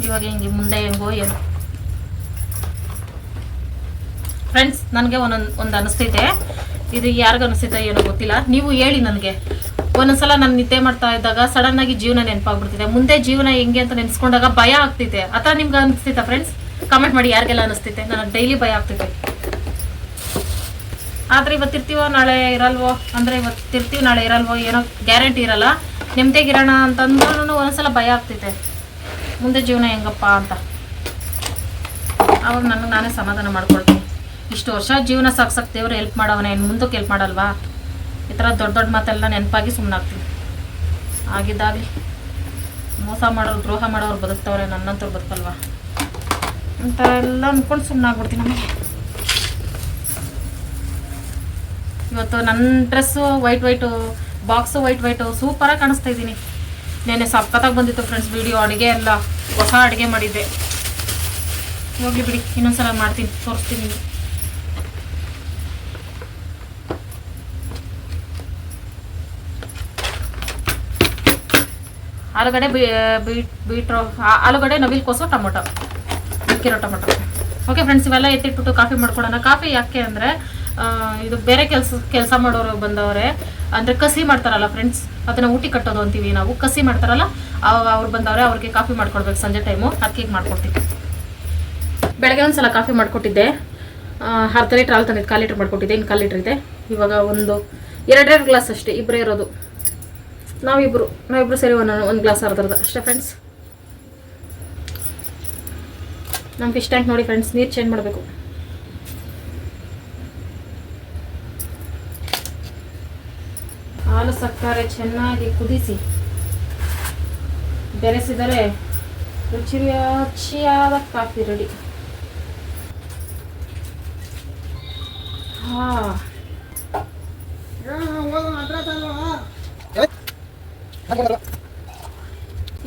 A: ಇವಾಗ ಹೆಂಗೆ ಮುಂದೆ ಹೆಂಗೋ ಏನು ಫ್ರೆಂಡ್ಸ್. ನನಗೆ ಒಂದು ಅನಿಸ್ತೈತೆ, ಇದು ಯಾರಿಗೂ ಅನಿಸ್ತೈತೆ ಏನೋ ಗೊತ್ತಿಲ್ಲ, ನೀವು ಹೇಳಿ ನನಗೆ. ಒಂದೊಂದ್ಸಲ ನಾನು ನಿದ್ದೆ ಮಾಡ್ತಾ ಇದ್ದಾಗ ಸಡನ್ ಆಗಿ ಜೀವನ ನೆನಪಾಗ್ಬಿಡ್ತಿದೆ. ಮುಂದೆ ಜೀವನ ಹೆಂಗೆ ಅಂತ ನೆನೆಸ್ಕೊಂಡಾಗ ಭಯ ಆಗ್ತೈತೆ. ಆ ಥರ ನಿಮ್ಗೆ ಅನಿಸ್ತೈತಾ ಫ್ರೆಂಡ್ಸ್? ಕಮೆಂಟ್ ಮಾಡಿ ಯಾರಿಗೆಲ್ಲ ಅನಿಸ್ತೈತೆ. ನನಗೆ ಡೈಲಿ ಭಯ ಆಗ್ತೈತೆ. ಆದರೆ ಇವತ್ತಿರ್ತೀವೋ ನಾಳೆ ಇರಲ್ವೋ, ಅಂದರೆ ಇವತ್ತಿರ್ತೀವಿ ನಾಳೆ ಇರಲ್ವೋ, ಏನೋ ಗ್ಯಾರಂಟಿ ಇರಲ್ಲ. ನೆಮ್ಮದಿಗಿರೋಣ ಅಂತಂದ್ರೂ ಒಂದೊಂದ್ಸಲ ಭಯ ಆಗ್ತೈತೆ, ಮುಂದೆ ಜೀವನ ಹೆಂಗಪ್ಪ ಅಂತ. ಅವಾಗ ನನಗೆ ನಾನೇ ಸಮಾಧಾನ ಮಾಡ್ಕೊಳ್ತೀನಿ. ಇಷ್ಟು ವರ್ಷ ಜೀವನ ಸಾಕ್ಸಕ್ಕೆ ದೇವ್ರು ಹೆಲ್ಪ್ ಮಾಡವನೇ, ಇನ್ನು ಮುಂದಕ್ಕೆ ಹೆಲ್ಪ್ ಮಾಡಲ್ವಾ? ಈ ಥರ ದೊಡ್ಡ ದೊಡ್ಡ ಮಾತೆಲ್ಲ ನೆನಪಾಗಿ ಸುಮ್ಮನಾಗ್ತೀನಿ. ಆಗಿದ್ದಾಗಲಿ. ಮೋಸ ಮಾಡೋರು, ದ್ರೋಹ ಮಾಡೋರು ಬದುಕ್ತವ್ರೆ, ನನ್ನಂತವ್ರು ಬದುಕಲ್ವಾ ಅಂತ ಎಲ್ಲ ಅಂದ್ಕೊಂಡು ಸುಮ್ಮನಾಗ್ಬಿಡ್ತೀನಿ. ನಮಗೆ ಇವತ್ತು ನನ್ನ ಡ್ರೆಸ್ಸು ವೈಟು, ಬಾಕ್ಸು ವೈಟು ಸೂಪರಾಗಿ ಕಾಣಿಸ್ತಾ ಇದ್ದೀನಿ. ನೆನ್ನೆ ಸಕ್ಕತ್ತಾಗಿ ಬಂದಿತ್ತು ಫ್ರೆಂಡ್ಸ್ ವಿಡಿಯೋ. ಅಡುಗೆ ಎಲ್ಲ ಹೊಸ ಅಡುಗೆ ಮಾಡಿದ್ದೆ. ಹೋಗ್ಲಿ ಬಿಡಿ, ಇನ್ನೊಂದ್ಸಲ ಮಾಡ್ತೀನಿ, ತೋರಿಸ್ತೀನಿ. ಆಲೂಗಡ್ಡೆ ಆಲೂಗಡ್ಡೆ, ನವಿಲುಕೋಸು, ಟೊಮೊಟೊ, ಮಿಕ್ಕಿರೋ ಟೊಮೊಟೊ. ಓಕೆ ಫ್ರೆಂಡ್ಸ್, ಇವೆಲ್ಲ ಎತ್ತಿಟ್ಬಿಟ್ಟು ಕಾಫಿ ಮಾಡ್ಕೊಳ್ಳೋಣ. ಕಾಫಿ ಯಾಕೆ ಅಂದರೆ ಇದು ಬೇರೆ ಕೆಲಸ ಮಾಡೋರು ಬಂದವರೆ, ಅಂದರೆ ಕಸಿ ಮಾಡ್ತಾರಲ್ಲ ಫ್ರೆಂಡ್ಸ್, ಅದನ್ನು ಊಟಿ ಕಟ್ಟೋದು ಅಂತೀವಿ ನಾವು. ಕಸಿ ಮಾಡ್ತಾರಲ್ಲ, ಅವ್ರು ಬಂದವ್ರೆ, ಅವ್ರಿಗೆ ಕಾಫಿ ಮಾಡ್ಕೊಡ್ಬೇಕು ಸಂಜೆ ಟೈಮು. ಅದಕ್ಕೆ ಮಾಡ್ಕೊಡ್ತೀವಿ. ಬೆಳಗ್ಗೆ ಒಂದು ಸಲ ಕಾಫಿ ಮಾಡಿಕೊಟ್ಟಿದ್ದೆ. 1/2 ಲೀಟ್ರ್ ಹಾಲು ತಂದಿದ್ದು, 1/4 ಲೀಟ್ರ್ ಮಾಡಿಕೊಟ್ಟಿದ್ದೆ. ಇನ್ನು 1/4 ಲೀಟ್ರ್ ಇದೆ. ಇವಾಗ ಒಂದು 2 ಗ್ಲಾಸ್ ಅಷ್ಟೇ, ಇಬ್ಬರೇ ಇರೋದು. ನಾವಿಬ್ರು ಸೇರಿ ಒಂದು ಗ್ಲಾಸ್ ಅರ್ಧರ್ಧ ಅಷ್ಟೇ ಫ್ರೆಂಡ್ಸ್. ನಮ್ಮ ಫಿಶ್ ಟ್ಯಾಂಕ್ ನೋಡಿ ಫ್ರೆಂಡ್ಸ್, ನೀರು ಚೇಂಜ್ ಮಾಡಬೇಕು. ಹಾಲು ಸಕ್ಕರೆ ಚೆನ್ನಾಗಿ ಕುದಿಸಿ ಬೆರೆಸಿದರೆ ರುಚಿಯಾದ ಕಾಫಿ ರೆಡಿ.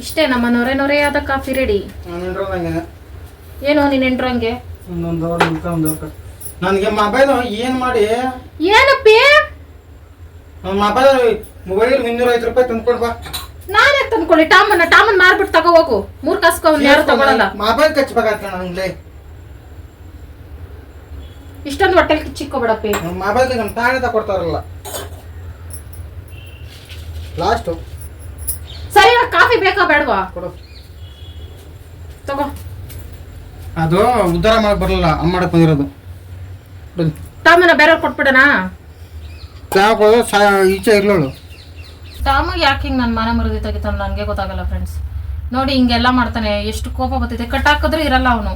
A: ಇಷ್ಟೇ ನಮ್ಮ ನೊರೆಯಾದ ಕಾಫಿ ರೆಡಿ. ಏನು ನೀನ್ ಎಂಟ್ರಂಗೆ
B: ನನಗೆ ಮೊಬೈಲ್ ಏನ್ ಮಾಡಿ
A: ಏನಪ್ಪಿ
B: ಮೊಬೈಲ್ 350 ರೂಪಾಯಿ ತಂದ್ಕೊಡ್ ಬಾ.
A: ನಾನೇ ತಂದ್ಕೊಳ್ಳಿ. ಟಾಮನ್ ಮಾರ್ಬಿಟ್ಟು ತಗೋ ಹೋಗು. 3 ಕಾಸ್ಕೊ ಯಾರು ತಗೊಳಲ್ಲ.
B: ಮೊಬೈಲ್ ಕಚ್ಬೇಕಾಗ್ತ ನಂಗೆ
A: ಇಷ್ಟೊಂದು ಹೊಟ್ಟೆಲ್ ಕಿಚ್ಚಿಕ್ಕೋಬೇಡಪ್ಪಿ.
B: ಮೊಬೈಲ್ ನಮ್ಮ ತಾನೇ ತಗೊಡ್ತಾರಲ್ಲ ಲಾಸ್ಟ್.
A: ಸರಿ ಇವಾಗ ಕಾಫಿ ಬೇಕಾ ಬೇಡವಾ?
B: ಕೊಡು.
A: ತಗೋ.
B: ಅದು ಉದ್ಧಾರ ಮಾಡಕ್ ಬರಲ್ಲ, ಅಮ್ಮ ಮಾಡಕ್ ಬಂದಿರೋದು.
A: ಟಾಮನ ಬೇರೆಯವ್ರು ಕೊಟ್ಬಿಡನಾ?
B: ಈಚೆ ಇರ್ಲೋಳು.
A: ಟಾಮಗೆ ಯಾಕೆ ಹಿಂಗೆ ನನ್ನ ಮನೆ ಮರದಿ ತೆಗಿತಾನ ನನಗೆ ಗೊತ್ತಾಗಲ್ಲ ಫ್ರೆಂಡ್ಸ್. ನೋಡಿ ಹಿಂಗೆಲ್ಲ ಮಾಡ್ತಾನೆ, ಎಷ್ಟು ಕೋಪ ಬರ್ತಿದೆ. ಕಟ್ ಹಾಕಿದ್ರೆ ಇರಲ್ಲ ಅವನು.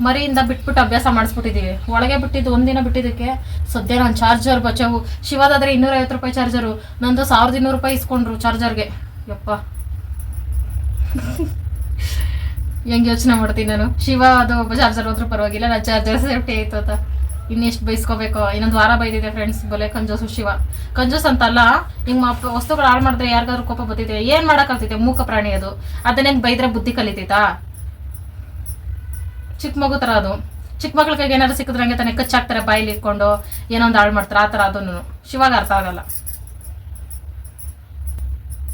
A: ಮರಿಯಿಂದ ಬಿಟ್ಬಿಟ್ಟು ಅಭ್ಯಾಸ ಮಾಡಿಸ್ಬಿಟ್ಟಿದ್ದೀವಿ. ಒಳಗೆ ಬಿಟ್ಟಿದ್ದು ಒಂದಿನ ಬಿಟ್ಟಿದ್ದಕ್ಕೆ ಸದ್ಯ ನಾನು ಚಾರ್ಜರ್ ಬಚಾವು. ಶಿವಾದಾದ್ರೆ 250 ರೂಪಾಯಿ ಚಾರ್ಜರು, ನಂದು 1200 ರೂಪಾಯಿ ಇಸ್ಕೊಂಡ್ರು ಚಾರ್ಜರ್ಗೆ. ಯಪ್ಪ ಹೆಂಗೆ ಯೋಚನೆ ಮಾಡ್ತೀನಿ ನಾನು. ಶಿವ ಅದು ಚಾರ್ಜರ್ ಹೋದ್ರೂ ಪರವಾಗಿಲ್ಲ, ನಾನು ಚಾರ್ಜರ್ ಸೇಫ್ಟಿ ಆಯ್ತು ಅಂತ ಇನ್ನೆಷ್ಟು ಬೈಸ್ಕೋಬೇಕು. ಇನ್ನೊಂದು ವಾರ ಬೈದಿದೆ ಫ್ರೆಂಡ್ಸ್. ಬಲೆ ಕಂಜೂಸು ಶಿವ. ಕಂಜೂಸ್ ಅಂತಲ್ಲ, ಹಿಂಗೆ ವಸ್ತುಗಳು ಹಾಳು ಮಾಡಿದ್ರೆ ಯಾರಿಗಾದ್ರು ಕೋಪ ಬರ್ತಿದೆ. ಏನು ಮಾಡೋಕ್ಕಾಗ್ತೈತೆ, ಮೂಕ ಪ್ರಾಣಿ ಅದು. ಅದನ್ನೇನು ಬೈದ್ರೆ ಬುದ್ಧಿ ಕಲಿತೈತಾ? ಚಿಕ್ಕ ಮಗು ಥರ ಅದು. ಚಿಕ್ಕ ಮಕ್ಳ ಕೈಗೆ ಏನಾದ್ರು ಸಿಕ್ಕಿದ್ರೆ ಹಂಗೆ ತಾನೇ ಕಚ್ಚಾಕ್ತಾರೆ, ಬಾಯಿಲಿ ಇಟ್ಕೊಂಡು ಏನೊಂದು ಹಾಳು ಮಾಡ್ತಾರೆ. ಆ ಥರ ಅದನ್ನು ಶಿವಾಗ ಅರ್ಥ ಆಗಲ್ಲ.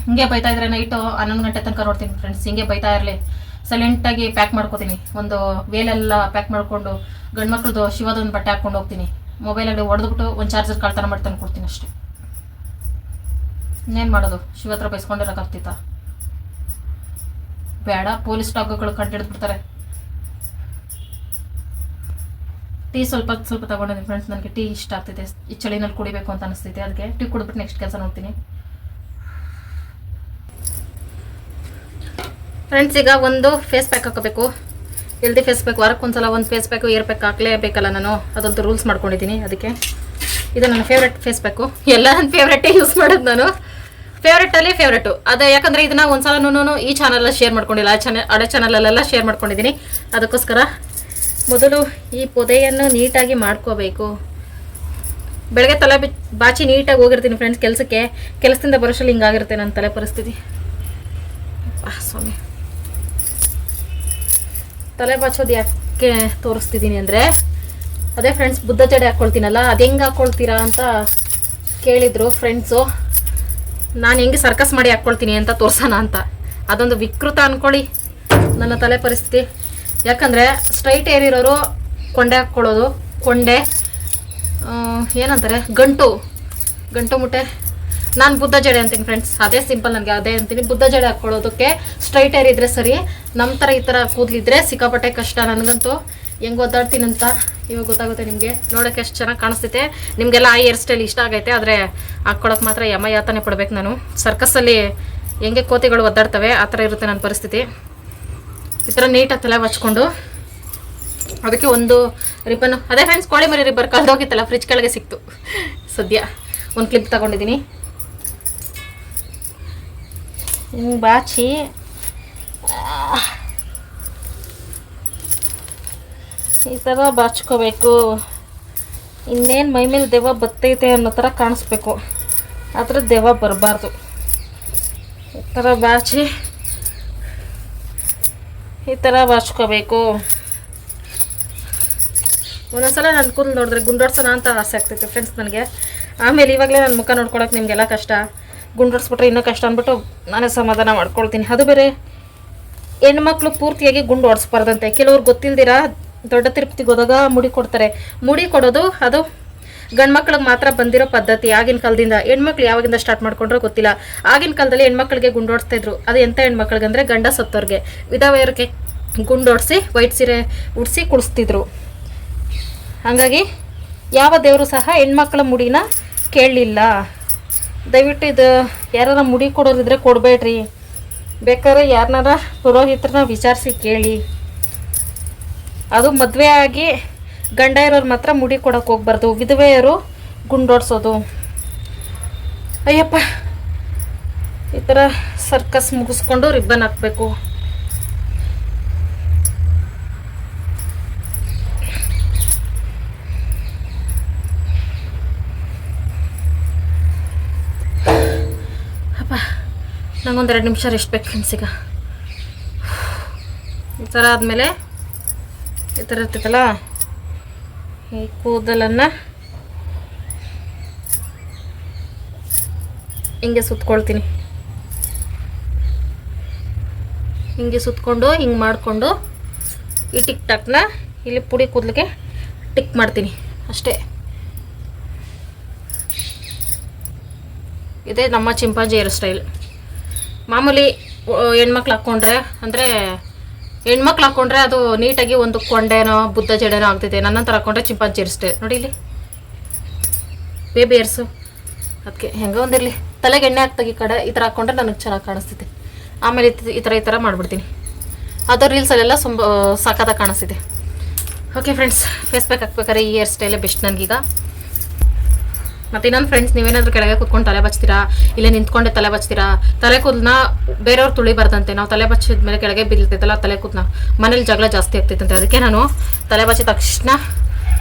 A: ಹಿಂಗೆ ಬೈತಾ ಇದ್ರೆ ನೈಟು 11 ಗಂಟೆ ತನಕ ನೋಡ್ತೀನಿ ಫ್ರೆಂಡ್ಸ್. ಹಿಂಗೆ ಬೈತಾ ಇರಲಿ, ಸೈಲೆಂಟಾಗಿ ಪ್ಯಾಕ್ ಮಾಡ್ಕೋತೀನಿ. ಒಂದು ವೇಲೆಲ್ಲ ಪ್ಯಾಕ್ ಮಾಡಿಕೊಂಡು ಗಂಡು ಮಕ್ಳದ್ದು ಶಿವದೊಂದು ಬಟ್ಟೆ ಹಾಕ್ಕೊಂಡು ಹೋಗ್ತೀನಿ. ಮೊಬೈಲಲ್ಲಿ ಹೊಡೆದ್ಬಿಟ್ಟು ಒಂದು ಚಾರ್ಜರ್ ಕಳ್ತನ ಮಾಡಿ ತಂದು ಕೊಡ್ತೀನಿ ಅಷ್ಟೇ. ಇನ್ನೇನು ಮಾಡೋದು, ಶಿವ ಹತ್ರ ಬೈಸ್ಕೊಂಡಿರೋಕ್ಕಾಗ್ತಿತ್ತ? ಬೇಡ, ಪೊಲೀಸ್ ಟಾಕ್ಗಳು ಕಂಡಿಡ್ಬಿಡ್ತಾರೆ. ಟೀ ಸ್ವಲ್ಪ ತಗೊಂಡಿದ್ದೀನಿ ಫ್ರೆಂಡ್ಸ್. ನನಗೆ ಟೀ ಇಷ್ಟ ಆಗ್ತಿದೆ, ಈ ಚಳಿನಲ್ಲಿ ಕುಡಿಬೇಕು ಅಂತ ಅನಿಸ್ತೈತೆ. ಅದಕ್ಕೆ ಟೀ ಕುಡಿದ್ಬಿಟ್ಟು ನೆಕ್ಸ್ಟ್ ಕೆಲಸ ನೋಡ್ತೀನಿ ಫ್ರೆಂಡ್ಸ್. ಈಗ ಒಂದು ಫೇಸ್ ಪ್ಯಾಕ್ ಹಾಕೋಬೇಕು, ಹೆಲ್ದಿ ಫೇಸ್ ಪ್ಯಾಕ್. ವಾರಕ್ಕೊಂದ್ಸಲ ಒಂದು ಫೇಸ್ ಪ್ಯಾಕು ಇಯರ್ ಪ್ಯಾಕ್ ಹಾಕಲೇಬೇಕಲ್ಲ ನಾನು. ಅದಂತೂ ರೂಲ್ಸ್ ಮಾಡ್ಕೊಂಡಿದ್ದೀನಿ. ಅದಕ್ಕೆ ಇದು ನನ್ನ ಫೇವ್ರೆಟ್ ಫೇಸ್ ಪ್ಯಾಕು. ಎಲ್ಲ ನನ್ನ ಫೇವ್ರೆಟೇ ಯೂಸ್ ಮಾಡೋದು ನಾನು. ಫೇವ್ರೆಟಲ್ಲಿ ಫೇವ್ರೆಟು ಅದೇ. ಯಾಕಂದರೆ ಇದನ್ನು ಒಂದ್ಸಲನೂ ಈ ಚಾನಲಲ್ಲಿ ಶೇರ್ ಮಾಡ್ಕೊಂಡಿಲ್ಲ, ಹಳೆ ಚಾನಲಲ್ಲೆಲ್ಲ ಶೇರ್ ಮಾಡ್ಕೊಂಡಿದ್ದೀನಿ. ಅದಕ್ಕೋಸ್ಕರ ಮೊದಲು ಈ ಪೊದೆಯನ್ನು ನೀಟಾಗಿ ಮಾಡ್ಕೋಬೇಕು. ಬೆಳಗ್ಗೆ ತಲೆ ಬಾಚಿ ನೀಟಾಗಿ ಹೋಗಿರ್ತೀನಿ ಫ್ರೆಂಡ್ಸ್ ಕೆಲಸಕ್ಕೆ. ಕೆಲಸದಿಂದ ಬರೋಷ್ಟರಲ್ಲಿ ಹಿಂಗಾಗಿರುತ್ತೆ ನನ್ನ ತಲೆ ಪರಿಸ್ಥಿತಿ. ಸ್ವಾಮಿ, ತಲೆ ಬಾಚೋದು ಯಾಕೆ ತೋರಿಸ್ತಿದ್ದೀನಿ ಅಂದರೆ, ಅದೇ ಫ್ರೆಂಡ್ಸ್ ಬುದ್ಧ ಜಡೆ ಹಾಕ್ಕೊಳ್ತೀನಲ್ಲ, ಅದು ಹೆಂಗೆ ಹಾಕ್ಕೊಳ್ತೀರಾ ಅಂತ ಕೇಳಿದರು ಫ್ರೆಂಡ್ಸು. ನಾನು ಹೆಂಗೆ ಸರ್ಕಸ್ ಮಾಡಿ ಹಾಕ್ಕೊಳ್ತೀನಿ ಅಂತ ತೋರ್ಸೋಣ ಅಂತ. ಅದೊಂದು ವಿಕೃತ ಅಂದ್ಕೊಳ್ಳಿ ನನ್ನ ತಲೆ ಪರಿಸ್ಥಿತಿ. ಯಾಕಂದರೆ ಸ್ಟ್ರೈಟ್ ಏರ್ ಇರೋರು ಕೊಂಡೆ ಹಾಕ್ಕೊಳ್ಳೋದು. ಕೊಂಡೆ ಏನಂತಾರೆ, ಗಂಟು ಮುಟ್ಟೆ. ನಾನು ಬುದ್ಧ ಜಡೆ ಅಂತೀನಿ ಫ್ರೆಂಡ್ಸ್. ಅದೇ ಸಿಂಪಲ್, ನನಗೆ ಅದೇ ಅಂತೀನಿ. ಬುದ್ಧ ಜಡೆ ಹಾಕ್ಕೊಳ್ಳೋದಕ್ಕೆ ಸ್ಟ್ರೈಟ್ ಏರ್ ಇದ್ದರೆ ಸರಿ. ನಮ್ಮ ಥರ ಈ ಥರ ಕೂದಲಿದ್ರೆ ಸಿಕ್ಕಾಪಟ್ಟೆ ಕಷ್ಟ. ನನಗಂತೂ ಹೆಂಗೆ ಒದ್ದಾಡ್ತೀನಂತ ಇವಾಗ ಗೊತ್ತಾಗುತ್ತೆ ನಿಮಗೆ. ನೋಡೋಕ್ಕೆ ಎಷ್ಟು ಚೆನ್ನಾಗಿ ಕಾಣಿಸ್ತೈತೆ. ನಿಮಗೆಲ್ಲ ಆ ಹೇರ್ ಸ್ಟೈಲ್ ಇಷ್ಟ ಆಗೈತೆ, ಆದರೆ ಹಾಕ್ಕೊಳಕ್ಕೆ ಮಾತ್ರ ಯಮಯಾತನೆ ಪಡಬೇಕು ನಾನು. ಸರ್ಕಸ್ಸಲ್ಲಿ ಹೆಂಗೆ ಕೋತಿಗಳು ಒದ್ದಾಡ್ತವೆ ಆ ಥರ ಇರುತ್ತೆ ನನ್ನ ಪರಿಸ್ಥಿತಿ. ಈ ಥರ ನೀಟಾಗಿ ತಲೆ ಹಚ್ಕೊಂಡು ಅದಕ್ಕೆ ಒಂದು ರಿಬ್ಬನ್ನು, ಅದೇ ಫ್ರೆಂಡ್ಸ್ ಕೋಳಿ ಮರಿ ರಿಬ್ಬರ್ ಕಳೆದೋಗಿತ್ತಲ್ಲ, ಫ್ರಿಜ್ ಕೆಳಗೆ ಸಿಕ್ತು. ಸದ್ಯ ಒಂದು ಕ್ಲಿಪ್ ತಗೊಂಡಿದ್ದೀನಿ. ಹಿಂಗೆ ಬಾಚಿ ಈ ಥರ ಬಾಚ್ಕೋಬೇಕು. ಇನ್ನೇನು ಮೈ ಮೇಲೆ ದೆವ್ವ ಬತ್ತೈತೆ ಅನ್ನೋ ಥರ ಕಾಣಿಸ್ಬೇಕು. ಆ ಥರ ದೆವ್ವ ಬರಬಾರ್ದು. ಈ ಥರ ಬಾಚಿ ಈ ಥರ ಬಾಚ್ಕೋಬೇಕು. ಒಂದೊಂದ್ಸಲ ನನ್ನ ಕೂದಲು ನೋಡಿದ್ರೆ ಗುಂಡೋಡ್ಸೋಣ ಅಂತ ಆಸೆ ಆಗ್ತೈತೆ ಫ್ರೆಂಡ್ಸ್ ನನಗೆ. ಆಮೇಲೆ ಇವಾಗಲೇ ನನ್ನ ಮುಖ ನೋಡ್ಕೊಳಕ್ಕೆ ನಿಮಗೆಲ್ಲ ಕಷ್ಟ, ಗುಂಡೋಡಿಸ್ಬಿಟ್ರೆ ಇನ್ನೂ ಕಷ್ಟ ಅಂದ್ಬಿಟ್ಟು ನಾನೇ ಸಮಾಧಾನ ಮಾಡ್ಕೊಳ್ತೀನಿ. ಅದು ಬೇರೆ ಹೆಣ್ಮಕ್ಳು ಪೂರ್ತಿಯಾಗಿ ಗುಂಡು ಓಡಿಸ್ಬಾರ್ದಂತೆ. ಕೆಲವ್ರು ಗೊತ್ತಿಲ್ದಿರ ದೊಡ್ಡ ತಿರುಪತಿಗೆ ಹೋದಾಗ ಮುಡಿ ಕೊಡ್ತಾರೆ. ಮುಡಿ ಕೊಡೋದು ಅದು ಗಂಡು ಮಕ್ಳಿಗೆ ಮಾತ್ರ ಬಂದಿರೋ ಪದ್ಧತಿ ಆಗಿನ ಕಾಲದಿಂದ. ಹೆಣ್ಮಕ್ಳು ಯಾವಾಗಿಂದ ಸ್ಟಾರ್ಟ್ ಮಾಡ್ಕೊಂಡ್ರೋ ಗೊತ್ತಿಲ್ಲ. ಆಗಿನ ಕಾಲದಲ್ಲಿ ಹೆಣ್ಮಕ್ಳಿಗೆ ಗುಂಡೋಡಿಸ್ತಾ ಇದ್ರು. ಅದು ಎಂಥ ಹೆಣ್ಮಕ್ಳಿಗೆ ಅಂದರೆ ಗಂಡ ಸತ್ತೋರ್ಗೆ, ವಿಧವೆಯರಿಗೆ ಗುಂಡೋಡಿಸಿ ವೈಟ್ ಸೀರೆ ಉಡಿಸಿ ಕುಡಿಸ್ತಿದ್ರು. ಹಾಗಾಗಿ ಯಾವ ದೇವರು ಸಹ ಹೆಣ್ಮಕ್ಳ ಮುಡಿನ ಕೇಳಲಿಲ್ಲ. ದಯವಿಟ್ಟು ಇದು ಯಾರಾರ ಮುಡಿ ಕೊಡೋರಿದ್ರೆ ಕೊಡಬೇಡ್ರಿ. ಬೇಕಾದ್ರೆ ಯಾರನ್ನಾರ ಪುರೋಹಿತ್ರನ ವಿಚಾರಿಸಿ ಕೇಳಿ. ಅದು ಮದುವೆ ಆಗಿ ಗಂಡ ಇರೋರು ಮಾತ್ರ ಮುಡಿ ಕೊಡೋಕೆ ಹೋಗ್ಬಾರ್ದು. ವಿಧವೆಯರು ಗುಂಡೋಡ್ಸೋದು. ಅಯ್ಯಪ್ಪ, ಈ ಥರ ಸರ್ಕಸ್ ಮುಗಿಸ್ಕೊಂಡು ರಿಬ್ಬನ್ ಹಾಕಬೇಕು. ಅಪ್ಪ, ನಂಗೊಂದು 2 ನಿಮಿಷ ರೆಸ್ಟ್ ಬೇಕು ಫ್ರೆಂಡ್ಸ್. ಈಗ ಈ ಥರ ಆದಮೇಲೆ ಈ ಥರ ಇರ್ತೈತಲ್ಲ, ಈ ಕೂದಲನ್ನು ಹಿಂಗೆ ಸುತ್ಕೊಳ್ತೀನಿ. ಹಿಂಗೆ ಸುತ್ಕೊಂಡು ಹಿಂಗೆ ಮಾಡಿಕೊಂಡು ಈ ಟಿಕ್ ಟಾಕ್ನ ಇಲ್ಲಿ ಪುಡಿ ಕೂದಲಿಗೆ ಟಿಕ್ ಮಾಡ್ತೀನಿ ಅಷ್ಟೇ. ಇದೇ ನಮ್ಮ ಚಿಂಪಾಂಜಿ ಹೇರ್ ಸ್ಟೈಲ್. ಮಾಮೂಲಿ ಹೆಣ್ಮಕ್ಳು ಹಾಕ್ಕೊಂಡ್ರೆ, ಅಂದರೆ ಹೆಣ್ಮಕ್ಳು ಹಾಕ್ಕೊಂಡ್ರೆ ಅದು ನೀಟಾಗಿ ಒಂದು ಕೊಂಡೆನೋ ಬುದ್ಧ ಜಡೆನೋ ಆಗ್ತೈತೆ. ನನ್ನಂತರ ಹಾಕ್ಕೊಂಡ್ರೆ ಚಿಂಪಾಂಜಿ ಹೇರ್ ಸ್ಟೈಲ್ ನೋಡಿ. ಇಲ್ಲಿ ಬೇಬಿ ಹೇರ್ಸು, ಅದಕ್ಕೆ ಹೆಂಗೆ ಒಂದಿರಲಿ. ತಲೆಗೆ ಎಣ್ಣೆ ಹಾಕ್ತಾಗ ಈ ಕಡೆ ಈ ಥರ ಹಾಕ್ಕೊಂಡ್ರೆ ನನಗೆ ಚೆನ್ನಾಗಿ ಕಾಣಿಸ್ತೈತೆ. ಆಮೇಲೆ ಈ ಥರ ಮಾಡಿಬಿಡ್ತೀನಿ. ಅದು ರೀಲ್ಸಲ್ಲೆಲ್ಲ ಸಾಕಾದಾಗ ಕಾಣಿಸ್ತಿದೆ. ಓಕೆ ಫ್ರೆಂಡ್ಸ್, ಫೇಸ್ ಪ್ಯಾಕ್ ಹಾಕ್ಬೇಕಾದ್ರೆ ಈ ಹೇರ್ ಸ್ಟೈಲೇ ಬೆಸ್ಟ್ ನನಗೀಗ. ಮತ್ತು ಇನ್ನೊಂದು ಫ್ರೆಂಡ್ಸ್, ನೀವೇನಾದರೂ ಕೆಳಗೆ ಕೂತ್ಕೊಂಡು ತಲೆ ಬಚ್ತೀರಾ, ಇಲ್ಲೇ ನಿಂತ್ಕೊಂಡೆ ತಲೆ ಬಚ್ತೀರಾ, ತಲೆ ಕೂದಲನ್ನ ಬೇರೆಯವ್ರು ತುಳಿಬಾರ್ದಂತೆ. ನಾವು ತಲೆ ಬಚ್ಚಿದ ಮೇಲೆ ಕೆಳಗೆ ಬಿದ್ದೈತಲ್ಲ ತಲೆ ಕೂದಲ, ಮನೇಲಿ ಜಗಳ ಜಾಸ್ತಿ ಆಗ್ತೈತಂತೆ. ಅದಕ್ಕೆ ನಾನು ತಲೆ ಬಚ್ಚಿದ ತಕ್ಷಣ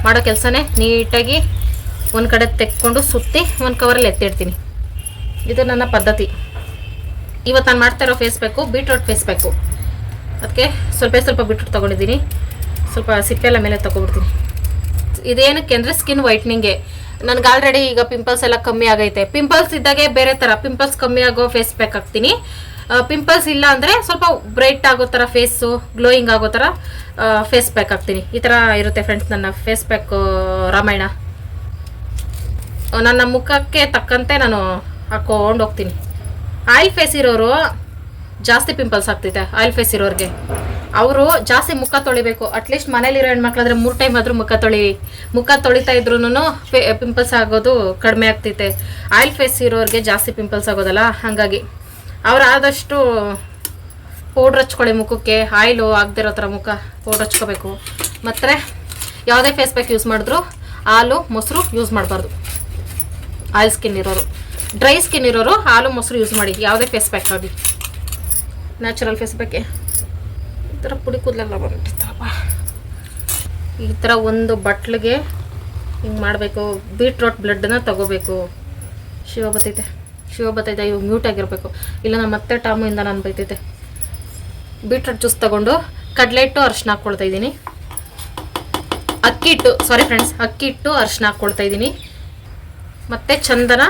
A: ಮಾಡೋ ಕೆಲಸನೇ ನೀಟಾಗಿ ಒಂದು ಕಡೆ ತೆಕ್ಕೊಂಡು ಸುತ್ತಿ ಒಂದು ಕವರಲ್ಲಿ ಎತ್ತಿಡ್ತೀನಿ. ಇದು ನನ್ನ ಪದ್ಧತಿ. ಇವತ್ತು ನಾನು ಮಾಡ್ತಾ ಇರೋ face pack beetroot face pack. ಅದಕ್ಕೆ ಸ್ವಲ್ಪ ಬೀಟ್ರೂಟ್ ತೊಗೊಂಡಿದ್ದೀನಿ. ಸ್ವಲ್ಪ ಸಿಪ್ಪೆಲ್ಲ ಮೇಲೆ ತೊಗೊಬಿಡ್ತೀನಿ. ಇದೇನಕ್ಕೆ ಅಂದರೆ ಸ್ಕಿನ್ ವೈಟ್ನಿಂಗ್ಗೆ. ನನಗೆ ಆಲ್ರೆಡಿ ಈಗ ಪಿಂಪಲ್ಸ್ ಎಲ್ಲ ಕಮ್ಮಿ ಆಗೈತೆ. ಪಿಂಪಲ್ಸ್ ಇದ್ದಾಗೆ ಬೇರೆ ಥರ ಪಿಂಪಲ್ಸ್ ಕಮ್ಮಿ ಆಗೋ ಫೇಸ್ ಪ್ಯಾಕ್ ಹಾಕ್ತೀನಿ. ಪಿಂಪಲ್ಸ್ ಇಲ್ಲ ಅಂದರೆ ಸ್ವಲ್ಪ ಬ್ರೈಟ್ ಆಗೋ ಥರ ಫೇಸು ಗ್ಲೋಯಿಂಗ್ ಆಗೋ ಥರ ಫೇಸ್ ಪ್ಯಾಕ್ ಹಾಕ್ತೀನಿ. ಈ ಥರ ಇರುತ್ತೆ ಫ್ರೆಂಡ್ಸ್ ನನ್ನ ಫೇಸ್ ಪ್ಯಾಕು ರಾಮಾಯಣ. ನನ್ನ ಮುಖಕ್ಕೆ ತಕ್ಕಂತೆ ನಾನು ಹಾಕ್ಕೊಂಡು ಹೋಗ್ತೀನಿ. ಆಯಿಲ್ ಫೇಸ್ ಇರೋರು ಜಾಸ್ತಿ ಪಿಂಪಲ್ಸ್ ಆಗ್ತೈತೆ. ಆಯಿಲ್ ಫೇಸ್ ಇರೋರಿಗೆ ಅವರು ಜಾಸ್ತಿ ಮುಖ ತೊಳಿಬೇಕು. ಅಟ್ಲೀಸ್ಟ್ ಮನೇಲಿರೋ ಹೆಣ್ಮಕ್ಳಾದ್ರೆ 3 ಟೈಮ್ ಆದರೂ ಮುಖ ತೊಳಿತಾ ಇದ್ರೂ ಪಿಂಪಲ್ಸ್ ಆಗೋದು ಕಡಿಮೆ ಆಗ್ತೈತೆ. ಆಯಿಲ್ ಫೇಸ್ ಇರೋರಿಗೆ ಜಾಸ್ತಿ ಪಿಂಪಲ್ಸ್ ಆಗೋದಲ್ಲ, ಹಾಗಾಗಿ ಅವ್ರು ಆದಷ್ಟು ಪೌಡ್ರ್ ಹಚ್ಕೊಳ್ಳಿ ಮುಖಕ್ಕೆ. ಆಯಿಲು ಆಗದಿರೋ ಥರ ಮುಖ ಪೌಡ್ರ್ ಹಚ್ಕೋಬೇಕು. ಮತ್ತು ಯಾವುದೇ ಫೇಸ್ ಪ್ಯಾಕ್ ಯೂಸ್ ಮಾಡಿದ್ರು ಹಾಲು ಮೊಸರು ಯೂಸ್ ಮಾಡಬಾರ್ದು. ಆಯಿಲ್ ಸ್ಕಿನ್ ಇರೋರು, ಡ್ರೈ ಸ್ಕಿನ್ ಇರೋರು ಹಾಲು ಮೊಸರು ಯೂಸ್ ಮಾಡಿ ಯಾವುದೇ ಫೇಸ್ ಪ್ಯಾಕ್ ಆಗಿ. ನ್ಯಾಚುರಲ್ ಫೇಸ್ ಪ್ಯಾಕೆ ಈ ಥರ ಪುಡಿ ಕೂದಲೆಲ್ಲ ಬಂದಿರ್ತಾರಪ್ಪ. ಈ ಥರ ಒಂದು ಬಟ್ಲಿಗೆ ಹಿಂಗೆ ಮಾಡಬೇಕು. ಬೀಟ್ರೂಟ್ ಬ್ಲಡ್ಡನ್ನ ತಗೋಬೇಕು. ಶಿವ ಬತ್ತೈತೆ ಇವು ಮ್ಯೂಟ್ ಆಗಿರಬೇಕು, ಇಲ್ಲ ನಾನು ಮತ್ತೆ ಟಾಮಿಂದ ನಾನು ಬೈತೈತೆ. ಬೀಟ್ರೂಟ್ ಜ್ಯೂಸ್ ತೊಗೊಂಡು ಕಡಲೆ ಹಿಟ್ಟು ಅರಿಶಿನ ಹಾಕ್ಕೊಳ್ತಾ ಇದ್ದೀನಿ. ಅಕ್ಕಿ ಹಿಟ್ಟು ಅರಿಶಿನ ಹಾಕ್ಕೊಳ್ತಾ ಇದ್ದೀನಿ. ಮತ್ತು ಚಂದನ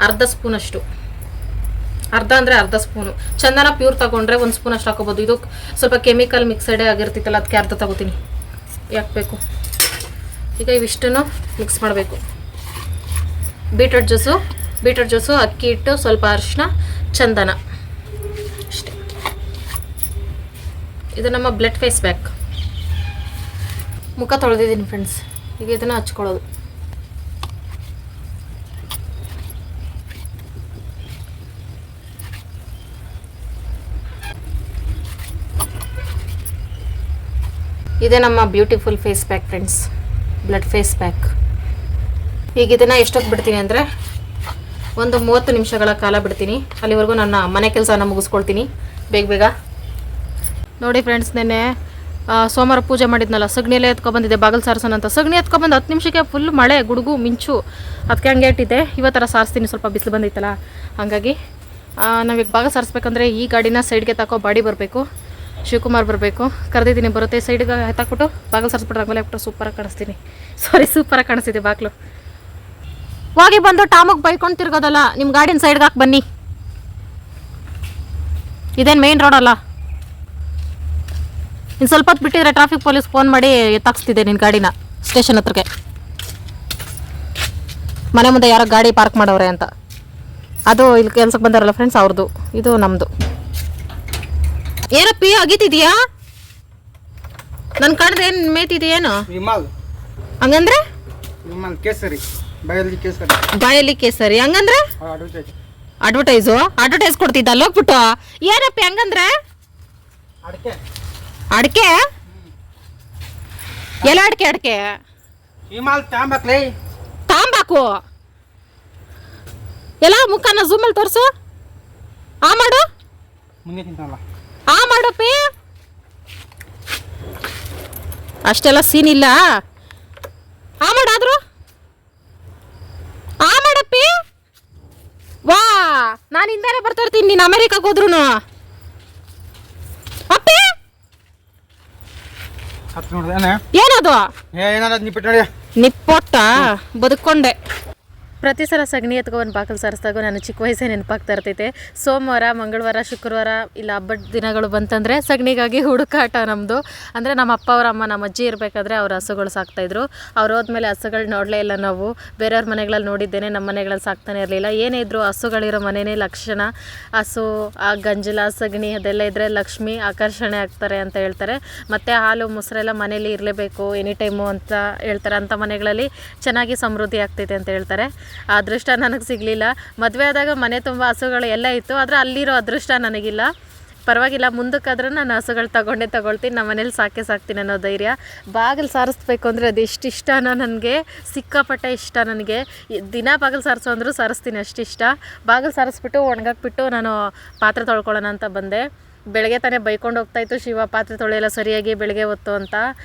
A: ಅರ್ಧ ಸ್ಪೂನಷ್ಟು, ಅರ್ಧ ಸ್ಪೂನು ಚಂದನ ಪ್ಯೂರ್ ತೊಗೊಂಡ್ರೆ 1 ಸ್ಪೂನ್ ಅಷ್ಟು ಹಾಕೋಬೋದು. ಇದು ಸ್ವಲ್ಪ ಕೆಮಿಕಲ್ ಮಿಕ್ಸಡೇ ಆಗಿರ್ತಿತ್ತಲ್ಲ, ಅದಕ್ಕೆ ಅರ್ಧ ತೊಗೋತೀನಿ. ಯಾಕಬೇಕು ಈಗ ಇವಿಷ್ಟನ್ನು ಮಿಕ್ಸ್ ಮಾಡಬೇಕು. ಬೀಟ್ರೂಟ್ ಜ್ಯೂಸು ಅಕ್ಕಿ ಹಿಟ್ಟು ಸ್ವಲ್ಪ ಅರಿಶಿನ ಚಂದನ ಅಷ್ಟೇ. ಇದು ನಮ್ಮ ಬ್ಲಡ್ ಫೇಸ್ ಪ್ಯಾಕ್. ಮುಖ ತೊಳೆದಿದ್ದೀನಿ ಫ್ರೆಂಡ್ಸ್. ಈಗ ಇದನ್ನು ಹಚ್ಕೊಳ್ಳೋದು. ಇದೇ ನಮ್ಮ beautiful face pack friends, blood face pack. ಈಗ ಇದನ್ನು ಎಷ್ಟೊತ್ತು ಬಿಡ್ತೀನಿ ಅಂದರೆ ಒಂದು 30 ನಿಮಿಷಗಳ ಕಾಲ ಬಿಡ್ತೀನಿ. ಅಲ್ಲಿವರೆಗೂ ನನ್ನ ಮನೆ ಕೆಲಸನ ಮುಗಿಸ್ಕೊಳ್ತೀನಿ ಬೇಗ. ನೋಡಿ ಫ್ರೆಂಡ್ಸ್, ನೆನ್ನೆ ಸೋಮವಾರ ಪೂಜೆ ಮಾಡಿದ್ನಲ್ಲ, ಸಗಣಿಯಲ್ಲೇ ಎತ್ಕೊಬಂದಿದ್ದೆ ಬಾಗಿಲು ಸಾರಿಸೋಣ ಅಂತ. ಸಗಣಿ ಎತ್ಕೊಬಂದು 10 ನಿಮಿಷಕ್ಕೆ ಫುಲ್ ಮಳೆ, ಗುಡುಗು ಮಿಂಚು, ಅದಕ್ಕೆ ಹಂಗೆ ಇಟ್ಟಿದ್ದೆ. ಇವತ್ತರ ಸಾರಿಸ್ತೀನಿ, ಸ್ವಲ್ಪ ಬಿಸಿಲು ಬಂದೈತಲ್ಲ ಹಾಗಾಗಿ. ನಾವೀಗ ಬಾಗಿಲು ಸಾರಿಸ್ಬೇಕಂದ್ರೆ ಈ ಗಾಡಿನ ಸೈಡ್ಗೆ ತಗೋ ಬಾಡಿ ಬರಬೇಕು, ಶಿವಕುಮಾರ್ ಬರಬೇಕು. ಕರೆದಿದ್ದೀನಿ, ಬರುತ್ತೆ. ಸೈಡ್ಗೆ ಎತ್ತಾಕ್ಬಿಟ್ಟು ಬಾಗಿಲು ಸಾರಿಸ್ಬಿಟ್ರೆ ರಂಗೋಲಿ ಹಾಕ್ಬಿಟ್ಟು ಸೂಪರಾಗಿ ಕಾಣಿಸ್ತಿದೆ ಬಾಗಿಲು. ಹೋಗಿ ಬಂದು ಟಾಮಿಗೆ ಬೈಕೊಂಡು ತಿರ್ಗೋದಲ್ಲ, ನಿಮ್ಮ ಗಾಡಿನ ಸೈಡ್ಗೆ ಹಾಕಿ ಬನ್ನಿ. ಇದೇನು ಮೇನ್ ರೋಡ್ ಅಲ್ಲ. ಇನ್ನು ಸ್ವಲ್ಪ ಹೊತ್ತು ಬಿಟ್ಟಿದ್ರೆ ಟ್ರಾಫಿಕ್ ಪೊಲೀಸ್ ಫೋನ್ ಮಾಡಿ ಎತ್ತಾಕ್ಸ್ತಿದ್ದೆ ನಿನ್ನ ಗಾಡಿನ ಸ್ಟೇಷನ್ ಹತ್ರಕ್ಕೆ. ಮನೆ ಮುಂದೆ ಯಾರೋ ಗಾಡಿ ಪಾರ್ಕ್ ಮಾಡವ್ರೆ ಅಂತ. ಅದು ಇಲ್ಲಿ ಕೆಲ್ಸಕ್ಕೆ ಬಂದಾರಲ್ಲ ಫ್ರೆಂಡ್ಸ್, ಅವ್ರದ್ದು. ಇದು ನಮ್ಮದು. ಏನಪ್ಪಿ ಅಗಿತಿದ್ಯಾ? ನನ್ನ ಕಡ್ದು ಏನು ಮೇಯ್ತಿದ್ಯೇನು? ಹಂಗಂದ್ರೆ
B: ಕೇಸರಿ, ಬಾಯಲ್ಲಿ ಕೇಸರಿ
A: ಹಂಗಂದ್ರೆ ಅಡ್ವರ್ಟೈಸ್ ಕೊಡ್ತಿದ್ದ ಅಲ್ಲಿ ಹೋಗ್ಬಿಟ್ಟು ಏನಪ್ಪ ಹೆಂಗಂದ್ರೆ
B: ಅಡಿಕೆ
A: ಅಡಿಕೆ ಎಲ್ಲ ಅಡಿಕೆ
B: ಹಿಮಾಲ್ ತಾಂಬಕ್ಲೇ
A: ತಾಂಬಾಕು ಎಲ್ಲ ಮುಖನ ಝೂಮಲ್ಲಿ ತೋರಿಸು ಆ ಮಾಡು
B: ಮುಂದೆ ತಿಂತಾನಲ್ಲ
A: ಆ ಮಾಡಪ್ಪಿ ಅಷ್ಟೆಲ್ಲ ಸೀನ್ ಇಲ್ಲ ಆ ಮಾಡಾದ್ರು ಆ ಮಾಡಪ್ಪಿ ವಾ ನಾನು ಹಿಂದಾನೆ ಬರ್ತಾ ಇರ್ತೀನಿ ನೀನು ಅಮೆರಿಕಕ್ಕೆ ಹೋದ್ರು ಅಪ್ಪಿ
B: ಹತ್ತು ನೋಡ್ದೆ
A: ಏನದು
B: ಏನಾರ ನಿಪ್ಪಿಟ್ಟು ನೋಡಿ
A: ನಿಪ್ಪೊಟ್ಟ ಬದುಕೊಂಡೆ ಪ್ರತಿ ಸಲ ಸಗಣಿ ಎತ್ಕೊಂಡು ಬಾಕಲು ಸಾರಿಸಿದಾಗ ನಾನು ಚಿಕ್ಕ ವಯಸ್ಸೇ ನೆನಪಾಗ್ತಾ ಇರ್ತೈತೆ ಸೋಮವಾರ ಮಂಗಳವಾರ ಶುಕ್ರವಾರ ಇಲ್ಲ ಹಬ್ಬದ ದಿನಗಳು ಬಂತಂದರೆ ಸಗಣಿಗಾಗಿ ಹುಡುಕಾಟ ನಮ್ಮದು ಅಂದರೆ ನಮ್ಮ ಅಪ್ಪ ಅವರ ಅಮ್ಮ ನಮ್ಮ ಅಜ್ಜಿ ಇರಬೇಕಾದ್ರೆ ಅವ್ರ ಹಸುಗಳು ಸಾಕ್ತಾಯಿದ್ರು ಅವ್ರು ಹೋದ್ಮೇಲೆ ಹಸುಗಳು ನೋಡಲೇ ಇಲ್ಲ ನಾವು ಬೇರೆಯವ್ರ ಮನೆಗಳಲ್ಲಿ ನೋಡಿದ್ದೇನೆ ನಮ್ಮ ಮನೆಗಳಲ್ಲಿ ಸಾಕ್ತಾನೆ ಇರಲಿಲ್ಲ ಏನೇ ಇದ್ದರೂ ಹಸುಗಳಿರೋ ಮನೆಯೇ ಲಕ್ಷಣ ಹಸು ಆ ಗಂಜಲ ಸಗಣಿ ಅದೆಲ್ಲ ಇದ್ದರೆ ಲಕ್ಷ್ಮಿ ಆಕರ್ಷಣೆ ಆಗ್ತಾರೆ ಅಂತ ಹೇಳ್ತಾರೆ ಮತ್ತು ಹಾಲು ಮೊಸರೆಲ್ಲ ಮನೇಲಿ ಇರಲೇಬೇಕು ಎನಿ ಟೈಮು ಅಂತ ಹೇಳ್ತಾರೆ ಅಂಥ ಮನೆಗಳಲ್ಲಿ ಚೆನ್ನಾಗಿ ಸಮೃದ್ಧಿ ಆಗ್ತೈತೆ ಅಂತ ಹೇಳ್ತಾರೆ ಆ ಅದೃಷ್ಟ ನನಗೆ ಸಿಗಲಿಲ್ಲ ಮದುವೆ ಆದಾಗ ಮನೆ ತುಂಬ ಹಸುಗಳು ಎಲ್ಲ ಇತ್ತು ಆದರೆ ಅಲ್ಲಿರೋ ಅದೃಷ್ಟ ನನಗಿಲ್ಲ ಪರವಾಗಿಲ್ಲ ಮುಂದಕ್ಕಾದ್ರೂ ನಾನು ಹಸುಗಳು ತಗೊಳ್ತೀನಿ ನಮ್ಮ ಮನೇಲಿ ಸಾಕ್ತೀನಿ ಅನ್ನೋ ಧೈರ್ಯ ಬಾಗಿಲು ಸಾರಿಸ್ಬೇಕು ಅಂದರೆ ಅದು ಎಷ್ಟು ಇಷ್ಟನೋ ನನಗೆ ಸಿಕ್ಕಾಪಟ್ಟೆ ಇಷ್ಟ ನನಗೆ ದಿನ ಬಾಗಿಲು ಸಾರಿಸೋ ಅಂದರೂ ಸಾರಿಸ್ತೀನಿ ಅಷ್ಟಿಷ್ಟ ಬಾಗಿಲು ಸಾರಿಸ್ಬಿಟ್ಟು ಒಣಗಾಕ್ಬಿಟ್ಟು ನಾನು ಪಾತ್ರೆ ತೊಳ್ಕೊಳ್ಳೋಣ ಅಂತ ಬಂದೆ ಬೆಳಗ್ಗೆ ತಾನೇ ಬೈಕೊಂಡು ಹೋಗ್ತಾಯಿತ್ತು ಶಿವ ಪಾತ್ರೆ ತೊಳೆಯಲ್ಲ ಸರಿಯಾಗಿ ಬೆಳಗ್ಗೆ ಹೊತ್ತು ಅಂತ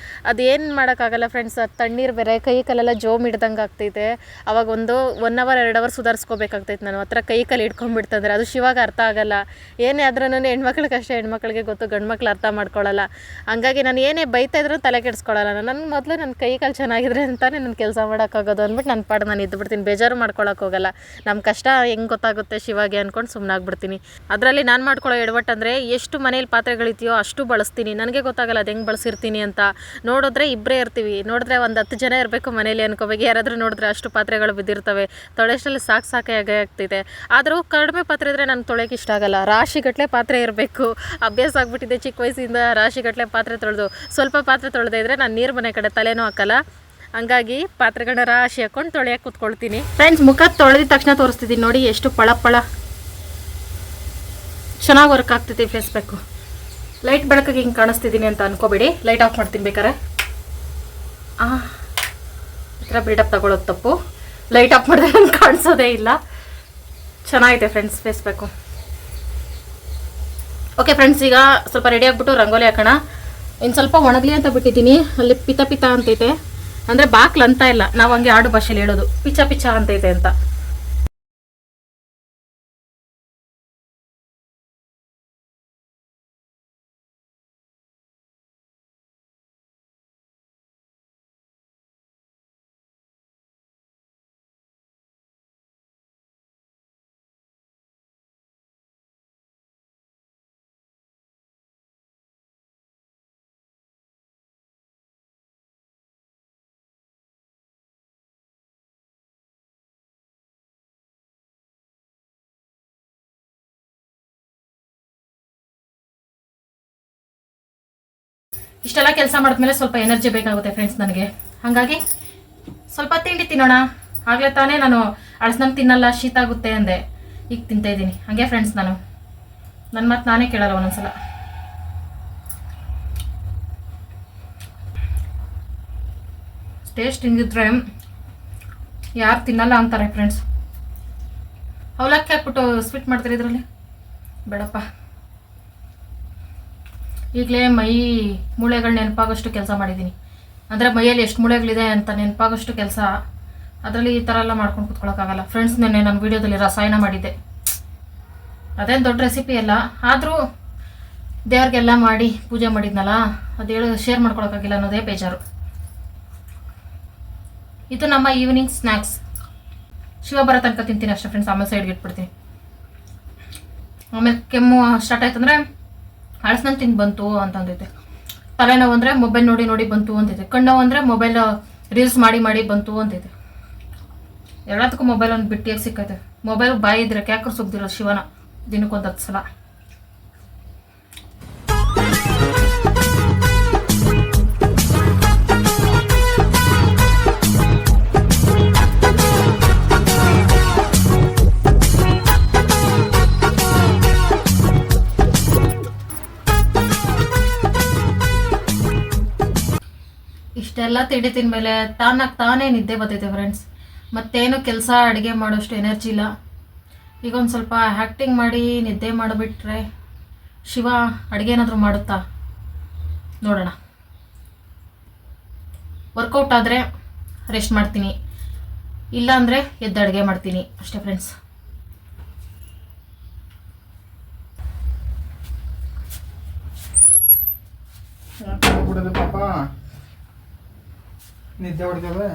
A: ಅದೇನು ಮಾಡೋಕ್ಕಾಗಲ್ಲ ಫ್ರೆಂಡ್ಸ್ ಅದು ತಣ್ಣೀರು ಬೇರೆ ಕೈ ಕಾಲೆಲ್ಲ ಜೋಮ್ ಹಿಡ್ದಂಗೆ ಆಗ್ತೈತೆ ಅವಾಗ 1 ಅವರ್ 2 ಅವರ್ ಸುಧಾರಿಸ್ಕೋಬೇಕಾಗ್ತೈತೆ ನಾನು ಹತ್ರ ಕೈ ಕಾಲು ಹಿಡ್ಕೊಂಡ್ಬಿಡ್ತಂದ್ರೆ ಅದು ಶಿವಾಗ ಅರ್ಥ ಆಗಲ್ಲ ಏನೇ ಆದ್ರೂ ಹೆಣ್ಮಕ್ಳಿಗೆ ಅಷ್ಟೇ ಹೆಣ್ಮಕ್ಳಿಗೆ ಗೊತ್ತು ಗಂಡು ಮಕ್ಳು ಅರ್ಥ ಮಾಡ್ಕೊಳ್ಳಲ್ಲ ಹಂಗಾಗಿ ನಾನು ಏನೇ ಬೈತಾ ಇದ್ರೂ ತಲೆ ಕೆಡಿಸ್ಕೊಳ್ಳಲ್ಲ ನನ್ನ ಮೊದಲು ನನ್ನ ಕೈ ಕಾಲು ಚೆನ್ನಾಗಿದ್ರೆ ಅಂತಾನೆ ನಾನು ಕೆಲಸ ಮಾಡೋಕ್ಕಾಗೋದು ಅಂದ್ಬಿಟ್ಟು ನನ್ನ ಪಾಡು ನಾನು ಇದ್ದುಬಿಡ್ತೀನಿ ಬೇಜಾರು ಮಾಡ್ಕೊಳಕ್ಕೆ ಹೋಗಲ್ಲ ನಮ್ಮ ಕಷ್ಟ ಹೆಂಗೆ ಗೊತ್ತಾಗುತ್ತೆ ಶಿವಾಗೆ ಅಂದ್ಕೊಂಡು ಸುಮ್ಮನಾಗ್ಬಿಡ್ತೀನಿ ಅದರಲ್ಲಿ ನಾನು ಮಾಡ್ಕೊಳ್ಳೋ ಎಡವಟ್ಟು ಅಂದರೆ ಎಷ್ಟು ಮನೇಲಿ ಪಾತ್ರೆಗಳಿದೆಯೋ ಅಷ್ಟು ಬಳಸ್ತೀನಿ ನನಗೆ ಗೊತ್ತಾಗಲ್ಲ ಅದು ಹೆಂಗೆ ಬಳಸಿರ್ತೀನಿ ಅಂತ ನೋಡಿದ್ರೆ ಇಬ್ಬರೇ ಇರ್ತೀವಿ ನೋಡಿದ್ರೆ ಒಂದು 10 ಜನ ಇರಬೇಕು ಮನೇಲಿ ಅನ್ಕೋಬೇಕು ಯಾರಾದರೂ ನೋಡಿದ್ರೆ ಅಷ್ಟು ಪಾತ್ರೆಗಳು ಬಿದ್ದಿರ್ತವೆ ತೊಳೆಷ್ಟಲ್ಲಿ ಸಾಕೆ ಆಗ್ತಿದೆ ಆದರೂ ಕಡಿಮೆ ಪಾತ್ರೆ ಇದ್ದರೆ ನನಗೆ ತೊಳೆಯೋಕೆ ಇಷ್ಟ ಆಗಲ್ಲ ರಾಶಿಗಟ್ಟಲೆ ಪಾತ್ರೆ ಇರಬೇಕು ಅಭ್ಯಾಸ ಆಗಿಬಿಟ್ಟಿದೆ ಚಿಕ್ಕ ವಯಸ್ಸಿಂದ ರಾಶಿಗಟ್ಟಲೆ ಪಾತ್ರೆ ತೊಳೆದು ಸ್ವಲ್ಪ ಪಾತ್ರೆ ತೊಳೆದೇ ಇದ್ದರೆ ನಾನು ನೀರು ಮನೆ ಕಡೆ ತಲೆನೂ ಹಾಕಲ್ಲ ಹಂಗಾಗಿ ಪಾತ್ರೆಗಳನ್ನ ರಾಶಿ ಹಾಕೊಂಡು ತೊಳೆಯೋಕೆ ಕೂತ್ಕೊಳ್ತೀನಿ ಫ್ರೆಂಡ್ಸ್ ಮುಖ ತೊಳೆದಿದ ತಕ್ಷಣ ತೋರಿಸ್ತಿದ್ದೀನಿ ನೋಡಿ ಎಷ್ಟು ಪಳ ಚೆನ್ನಾಗಿ ವರ್ಕ್ ಆಗ್ತೈತಿ ಫೇಸ್ ಪ್ಯಾಕು ಲೈಟ್ ಬೆಳಕಿಗೆ ಹಿಂಗೆ ಕಾಣಿಸ್ತಿದ್ದೀನಿ ಅಂತ ಅನ್ಕೋಬೇಡಿ ಲೈಟ್ ಆಫ್ ಮಾಡ್ತೀನಿ ಬೇಕಾರೆ ಈ ಥರ ಬಿಲ್ಡಪ್ ತಗೊಳ್ಳೋದು ತಪ್ಪು ಲೈಟ್ ಆಫ್ ಮಾಡಿದ್ರೆ ನಂಗೆ ಕಾಣಿಸೋದೇ ಇಲ್ಲ ಚೆನ್ನಾಗಿದೆ friends face pack okay friends ಈಗ ಸ್ವಲ್ಪ ರೆಡಿ ಆಗಿಬಿಟ್ಟು ರಂಗೋಲಿ ಹಾಕೋಣ ಇನ್ನು ಸ್ವಲ್ಪ ಒಣಗಲಿ ಅಂತ ಬಿಟ್ಟಿದ್ದೀನಿ ಅಲ್ಲಿ ಪಿತ ಅಂತೈತೆ ಅಂದರೆ ಬಾಕ್ಲು ಅಂತ ಇಲ್ಲ ನಾವು ಹಂಗೆ ಆಡು ಭಾಷೆಯಲ್ಲಿ ಹೇಳೋದು ಪಿಚ ಅಂತೈತೆ ಅಂತ ಇಷ್ಟೆಲ್ಲ ಕೆಲಸ ಮಾಡಿದ್ಮೇಲೆ ಸ್ವಲ್ಪ ಎನರ್ಜಿ ಬೇಕಾಗುತ್ತೆ ಫ್ರೆಂಡ್ಸ್ ನನಗೆ ಹಾಗಾಗಿ ಸ್ವಲ್ಪ ತಿಂಡಿ ತಿನ್ನೋಣ ಆಗಲೇ ತಾನೇ ನಾನು ಅಳಸ್ನಂಗೆ ತಿನ್ನಲ್ಲ ಶೀತ ಆಗುತ್ತೆ ಅಂದೆ ಈಗ ತಿಂತಾ ಇದ್ದೀನಿ ಹಾಗೆ ಫ್ರೆಂಡ್ಸ್ ನಾನು ನನ್ನ ಮಾತು ನಾನೇ ಕೇಳಲ್ಲ ಒಂದೊಂದ್ಸಲ ಟೇಸ್ಟ್ ಹಿಂಗಿದ್ರೆ ಯಾರು ತಿನ್ನಲ್ಲ ಅಂತಾರೆ ಫ್ರೆಂಡ್ಸ್ ಅವಲಕ್ಕಿ ಹಾಕ್ಬಿಟ್ಟು ಸ್ವೀಟ್ ಮಾಡ್ತಾರೆ ಇದರಲ್ಲಿ ಬೇಡಪ್ಪ ಈಗಲೇ ಮೈ ಮೂಳೆಗಳು ನೆನಪಾಗೋಷ್ಟು ಕೆಲಸ ಮಾಡಿದ್ದೀನಿ ಅಂದರೆ ಮೈಯಲ್ಲಿ ಎಷ್ಟು ಮೂಳೆಗಳಿದೆ ಅಂತ ನೆನಪಾಗೋಷ್ಟು ಕೆಲಸ ಅದರಲ್ಲಿ ಈ ಥರ ಎಲ್ಲ ಮಾಡ್ಕೊಂಡು ಕೂತ್ಕೊಳ್ಳೋಕ್ಕಾಗಲ್ಲ ಫ್ರೆಂಡ್ಸ್ ನೆನ್ನೆ ನಾನು ವೀಡಿಯೋದಲ್ಲಿ ರಸಾಯನ ಮಾಡಿದ್ದೆ ಅದೇನು ದೊಡ್ಡ ರೆಸಿಪಿ ಅಲ್ಲ ಆದರೂ ದೇವ್ರಿಗೆಲ್ಲ ಮಾಡಿ ಪೂಜೆ ಮಾಡಿದ್ನಲ್ಲ ಅದು ಶೇರ್ ಮಾಡ್ಕೊಳಕ್ಕಾಗಿಲ್ಲ ಅನ್ನೋದೇ ಬೇಜಾರು ಇದು ನಮ್ಮ ಈವ್ನಿಂಗ್ ಸ್ನ್ಯಾಕ್ಸ್ ಶಿವ ಬರೋ ತನಕ ತಿಂತೀನಿ ಅಷ್ಟೇ ಫ್ರೆಂಡ್ಸ್ ಆಮೇಲೆ ಸೈಡ್ಗೆ ಇಟ್ಬಿಡ್ತೀನಿ ಆಮೇಲೆ ಕೆಮ್ಮು ಸ್ಟಾರ್ಟ್ ಆಯ್ತಂದರೆ ಅಳಸ್ನಂಗೆ ತಿಂದು ಬಂತು ಅಂತಂದೈತೆ ತಲೆನೋವು ಅಂದರೆ ಮೊಬೈಲ್ ನೋಡಿ ಬಂತು ಅಂತೈತೆ ಕಣ್ಣೋವು ಅಂದರೆ ಮೊಬೈಲ್ ರೀಲ್ಸ್ ಮಾಡಿ ಬಂತು ಅಂತೈತೆ ಎಲ್ಲದಕ್ಕೂ ಮೊಬೈಲ್ ಒಂದು ಬಿಟ್ಟಿಯಾಗಿ ಸಿಕ್ಕೈತೆ ಮೊಬೈಲ್ ಬಾಯಿ ಇದ್ರೆ ಕ್ಯಾಕರ್ ಸುಗ್ದಿರೋ ಶಿವನ ದಿನಕ್ಕೊಂದು 10 ಸಲ ಇಷ್ಟೆಲ್ಲ ತಿಂಡಿ ತಿಂದಮೇಲೆ ತಾನೇ ನಿದ್ದೆ ಬರ್ತೈತೆ ಫ್ರೆಂಡ್ಸ್. ಮತ್ತೇನು ಕೆಲಸ ಅಡುಗೆ ಮಾಡೋಷ್ಟು ಎನರ್ಜಿ ಇಲ್ಲ. ಈಗ ಒಂದು ಸ್ವಲ್ಪ ಆ್ಯಕ್ಟಿಂಗ್ ಮಾಡಿ ನಿದ್ದೆ ಮಾಡಿಬಿಟ್ರೆ ಶಿವ ಅಡುಗೆ ಏನಾದರೂ ಮಾಡುತ್ತಾ ನೋಡೋಣ. ವರ್ಕೌಟ್ ಆದರೆ ರೆಸ್ಟ್ ಮಾಡ್ತೀನಿ, ಇಲ್ಲ ಅಂದರೆ ಎದ್ದು ಅಡುಗೆ ಮಾಡ್ತೀನಿ ಅಷ್ಟೇ ಫ್ರೆಂಡ್ಸ್.
B: ಬಿಡೋದು ಪಾಪ ನಿದ್ದೆ ಹೊಡಿತವೆ.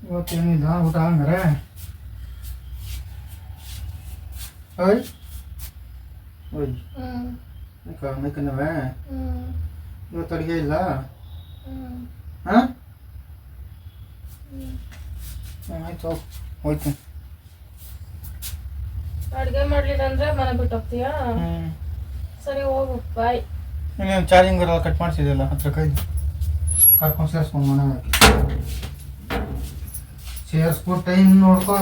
B: ಇವತ್ತೇನಿಲ್ಲ ಊಟ ಹಂಗಾರೆ. ಓಯ್ ಓಯ್ ಮೈಕನ್ನವೆ ಇವತ್ತು ಅಡುಗೆ ಇಲ್ಲ. ಹಾಂ ಆಯ್ತು ಹೋಯ್ತು.
A: ಅಡುಗೆ ಮಾಡಲಿಲ್ಲ ಅಂದರೆ ಮನೆ ಬಿಟ್ಟು ಹೋಗ್ತೀಯಾ? ಸರಿ ಹೋಗು, ಬಾಯ್.
B: ನೀನು ಚಾರ್ಜಿಂಗ್ ಬರಲ್ಲ ಕಟ್ ಮಾಡಿಸಿದೆಯಲ್ಲ ಹತ್ರ ಕೈ ಕರ್ಕೊಂಡು ಸೇರಿಸ್ಕೊಂಡು ಮನೆ ಸೇರಿಸ್ಬಿಟ್ಟು ಟೈಮ್ ನೋಡ್ಕೋ.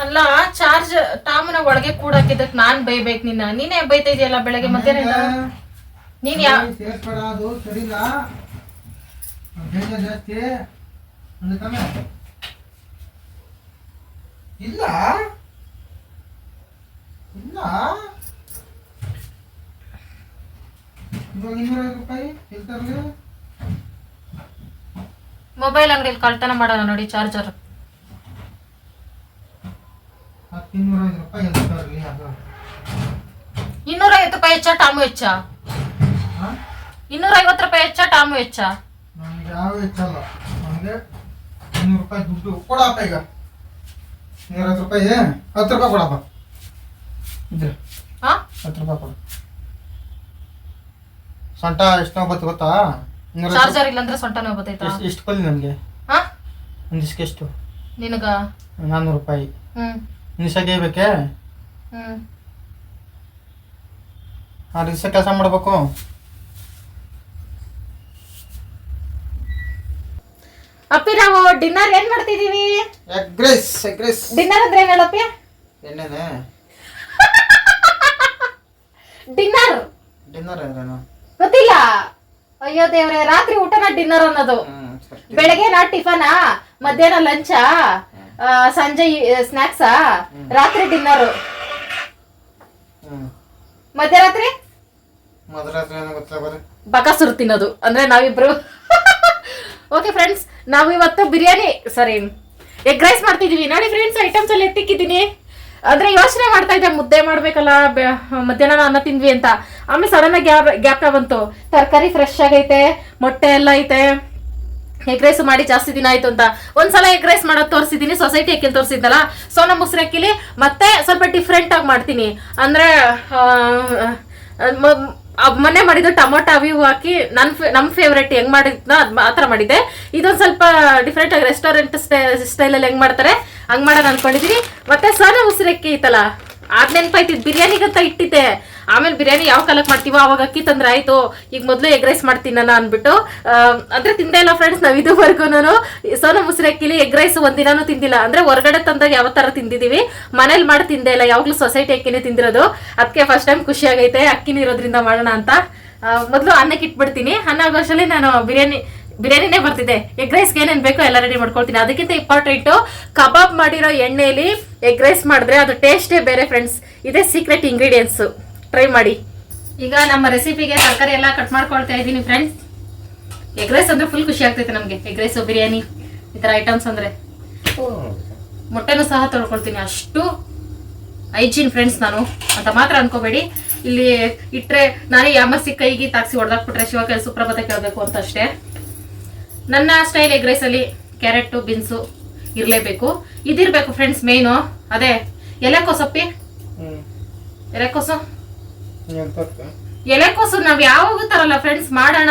A: ಅಲ್ಲ ಚಾರ್ಜ್ ಟಾಮನ ಒಳಗೆ ಕೂಡಾಕಿದ್ದಕ್ಕೆ ನಾನ್ ಬೈಬೇಕು ನಿನ್ನ. ನೀನೇ ಬೈತಾ ಇದೆಯಲ್ಲ ಬೆಳಗ್ಗೆ ಮಧ್ಯಾಹ್ನ. ನೀನ್
B: ಸೇರಿಸ್ಬೇಡ, ಅದು ಸರಿಲ್ಲ. ಜಾಸ್ತಿ ಅಂದ್ತಾನೆ ಇಲ್ಲ ಇಲ್ಲ. ಇವಾಗ 250 ರೂಪಾಯಿ ಇಲ್ತಾರಲ್ಲ.
A: ಮೊಬೈಲ್ ಅಂಗಡಿಯಲ್ಲಿ ಕಳ್ತನ ಮಾಡೋಣ ನೋಡಿ ಚಾರ್ಜರ್.
B: 250 ರೂಪಾಯಿ ಇಲ್ತಾರಲಿ. ಅದು
A: 250 ರೂಪಾಯಿ ಹೆಚ್ಚ ಟಾಮು ಹೆಚ್ಚ? 250 ರೂಪಾಯಿ ಹೆಚ್ಚ ಟಾಮು ಹೆಚ್ಚ?
B: ನನಗೆ ಯಾವ ಹೆಚ್ಚಲ್ಲ. ನನಗೆ 200 ರೂಪಾಯಿ ದುಡ್ಡು ಕೊಡಪ್ಪ. ಈಗ 250 ರೂಪಾಯಿ 10 ರೂಪಾಯಿ ಕೊಡಪ್ಪ. ಇದ್ರೆ 10 ರೂಪಾಯಿ ಕೊಡು. ಸೊಂಟ ಎಷ್ಟು ನೋವು ಬತ್ತು ಗೊತ್ತಾ?
A: ಚಾರ್ಜರ್ ಇಲ್ಲ ಅಂದ್ರೆ ಸೊಂಟ ನೋವು ಬರ್ತೈತಾ?
B: ಎಷ್ಟು ಕೊಲ್ಲಿ ನನಗೆ? ಒಂದಿಸ್ಕೆ ಎಷ್ಟು?
A: ನಿನಗ
B: 400 ರೂಪಾಯಿ. ನಿಮಿಷಕ್ಕೆ ಬೇಕೆ? ಆ ದಿವಸ ಕೆಲಸ ಮಾಡ್ಬೇಕು.
A: ಅಪ್ಪಿ ನಾವು ಡಿನ್ನರ್ ಏನ್ ಮಾಡ್ತಿದೀವಿ?
B: Egg rice.
A: ಡಿನ್ನರ್ ಅಂದ್ರೆ ಏನ್ ಹೇಳಪ್ಪಿ?
B: ಎಣ್ಣೆನೆ
A: ಡಿನ್ನರ್
B: ಅಂದ್ರೇನು
A: ಗೊತ್ತಿಲ್ಲ? ಅಯ್ಯೋ ದೇವ್ರೆ, ರಾತ್ರಿ ಊಟನ ಡಿನ್ನರ್ ಅನ್ನೋದು. ಬೆಳಗ್ಗೆ ನಾ ಟಿಫನಾ, ಮಧ್ಯಾಹ್ನ ಲಂಚಾ, ಸಂಜೆ ಸ್ನಾಕ್ಸಾ, ರಾತ್ರಿ ಡಿನ್ನರ್. ಮಧ್ಯರಾತ್ರಿ ಬಕಾಸುರು ತಿನ್ನೋದು ಅಂದ್ರೆ ನಾವಿಬ್ರು. ಓಕೆ ಫ್ರೆಂಡ್ಸ್, ನಾವು ಇವತ್ತು ಬಿರಿಯಾನಿ ಎಗ್ ರೈಸ್ ಮಾಡ್ತಿದೀವಿ ನೋಡಿ ಫ್ರೆಂಡ್ಸ್. ಐಟಮ್ಸ್ ಎಲ್ಲ ಎತ್ತಿಕ್ಕಿದ್ದೀನಿ. ಅಂದ್ರೆ ಯೋಚನೆ ಮಾಡ್ತಾ ಇದ್ದೆ ಮುದ್ದೆ ಮಾಡ್ಬೇಕಲ್ಲ, ಮಧ್ಯಾಹ್ನ ಅನ್ನ ತಿಂದ್ವಿ ಅಂತ. ಆಮೇಲೆ ಸಡನ್ ಆಗಿ ಗ್ಯಾಪ್ ಬಂತು. ತರಕಾರಿ ಫ್ರೆಶ್ ಆಗೈತೆ, ಮೊಟ್ಟೆ ಎಲ್ಲ ಐತೆ. ಎಗ್ ರೈಸ್ ಮಾಡಿ ಜಾಸ್ತಿ ದಿನ ಆಯ್ತು ಅಂತ ಒಂದ್ಸಲ ಎಗ್ ರೈಸ್ ಮಾಡೋದು ತೋರಿಸಿದ್ದೀನಿ, ಸೊಸೈಟಿ ಅಕ್ಕಿ ತೋರಿಸಿದ್ದಲ್ಲ. ಸೋನಾ ಮೊಸರು ಅಕ್ಕಿಲಿ ಮತ್ತೆ ಸ್ವಲ್ಪ ಡಿಫ್ರೆಂಟ್ ಆಗಿ ಮಾಡ್ತೀನಿ. ಅಂದ್ರೆ ಮೊನ್ನೆ ಮಾಡಿದ್ದು ಟೊಮೊಟೊ ಅವಿ ಹಾಕಿ ನಮ್ಮ ಫೇವ್ರೇಟ್ ಹೆಂಗ್ ಮಾಡಿದ್ನ ಆ ಥರ ಮಾಡಿದ್ದೆ. ಇದೊಂದು ಸ್ವಲ್ಪ ಡಿಫ್ರೆಂಟ್ ಆಗಿ ರೆಸ್ಟೋರೆಂಟ್ ಸ್ಟೈಲಲ್ಲಿ ಹೆಂಗ್ ಮಾಡ್ತಾರೆ ಹಂಗ್ ಮಾಡೋಣ ಅನ್ಕೊಂಡಿದೀನಿ. ಮತ್ತೆ ಸೋನಾ ಮೊಸರಕ್ಕಿ ಐತಲ್ಲ, ಅದ್ ನೆನಪಾಯ್ತಿದ್ ಬಿರಿಯಾನಿಗಂತ ಇಟ್ಟಿದ್ದೆ. ಆಮೇಲೆ ಬಿರಿಯಾನಿ ಯಾವ ಕಾಲಕ್ಕೆ ಮಾಡ್ತೀವೋ ಅವಾಗ ಅಕ್ಕಿ ತಂದ್ರೆ ಆಯ್ತು, ಈಗ ಮೊದಲು ಎಗ್ ರೈಸ್ ಮಾಡ್ತೀನಿ ನಾನು ಅಂದ್ಬಿಟ್ಟು ಅಂದ್ರೆ ತಿಂದೇ ಇಲ್ಲ ಫ್ರೆಂಡ್ಸ್. ನಾವು ಇದುವರೆಗೂ ಸೋನಾ ಮೊಸರಕ್ಕಿಲಿ ಎಗ್ ರೈಸ್ ಒಂದಿನಾನು ತಿಂದಿಲ್ಲ. ಅಂದ್ರೆ ಹೊರಗಡೆ ತಂದಾಗ ಯಾವ ತರ ತಿಂದಿದೀವಿ, ಮನೇಲಿ ಮಾಡಿ ತಿಂದೇ ಇಲ್ಲ. ಯಾವಾಗ್ಲೂ ಸೊಸೈಟಿ ಅಕ್ಕಿನೇ ತಿಂದಿರೋದು. ಅದಕ್ಕೆ ಫಸ್ಟ್ ಟೈಮ್ ಖುಷಿ ಆಗೈತೆ ಅಕ್ಕಿನ ಇರೋದ್ರಿಂದ ಮಾಡೋಣ ಅಂತ. ಮೊದಲು ಅನ್ನಕ್ಕೆ ಇಟ್ಬಿಡ್ತೀನಿ. ಅನ್ನ ಆಗೋಷ್ಟರಲ್ಲಿ ನಾನು ಬಿರಿಯಾನಿನೇ ಬರ್ತಿದೆ. ಎಗ್ ರೈಸ್ಗೆ ಏನೇನು ಬೇಕೋ ಎಲ್ಲ ರೆಡಿ ಮಾಡ್ಕೊಳ್ತೀನಿ. ಅದಕ್ಕಿಂತ ಇಂಪಾರ್ಟೆಂಟು, ಕಬಾಬ್ ಮಾಡಿರೋ ಎಣ್ಣೆಯಲ್ಲಿ ಎಗ್ ರೈಸ್ ಮಾಡಿದ್ರೆ ಅದು ಟೇಸ್ಟೇ ಬೇರೆ ಫ್ರೆಂಡ್ಸ್. ಇದೇ ಸೀಕ್ರೆಟ್ ಇಂಗ್ರೀಡಿಯೆಂಟ್ಸು, ಟ್ರೈ ಮಾಡಿ. ಈಗ ನಮ್ಮ ರೆಸಿಪಿಗೆ ತರಕಾರಿ ಎಲ್ಲ ಕಟ್ ಮಾಡ್ಕೊಳ್ತಾ ಇದ್ದೀನಿ ಫ್ರೆಂಡ್ಸ್. ಎಗ್ ರೈಸ್ ಅಂದ್ರೆ ಫುಲ್ ಖುಷಿ ಆಗ್ತೈತೆ ನಮಗೆ. ಎಗ್ ರೈಸು, ಬಿರಿಯಾನಿ ಈ ಥರ ಐಟಮ್ಸ್ ಅಂದರೆ. ಮೊಟ್ಟೆನೂ ಸಹ ತೊಳ್ಕೊಳ್ತೀನಿ. ಅಷ್ಟು ಹೈಜೀನ್ ಫ್ರೆಂಡ್ಸ್ ನಾನು ಅಂತ ಮಾತ್ರ ಅನ್ಕೋಬೇಡಿ. ಇಲ್ಲಿ ಇಟ್ಟರೆ ನಾನೇ ಯಾಮರ್ಸಿ ಕೈಗೆ ತಾಕ್ಸಿ ಹೊಡೆದಾಕ್ಬಿಟ್ರೆ ಶಿವ ಕೈ ಸುಪ್ರಭಾತ ಕೇಳಬೇಕು ಅಂತ ಅಷ್ಟೇ. ನನ್ನ ಸ್ಟೈಲ್ ಎಗ್ ರೈಸಲ್ಲಿ ಕ್ಯಾರೆಟು, ಬೀನ್ಸು ಇರಲೇಬೇಕು. ಇದಿರಬೇಕು ಫ್ರೆಂಡ್ಸ್ ಮೇಯ್ನು. ಅದೇ ಎಲೆಕೋಸಪ್ಪಿ, ಎಲೆಕೋಸು ನಾವು ಯಾವಾಗ ತರಲ್ಲ ಫ್ರೆಂಡ್ಸ್. ಮಾಡೋಣ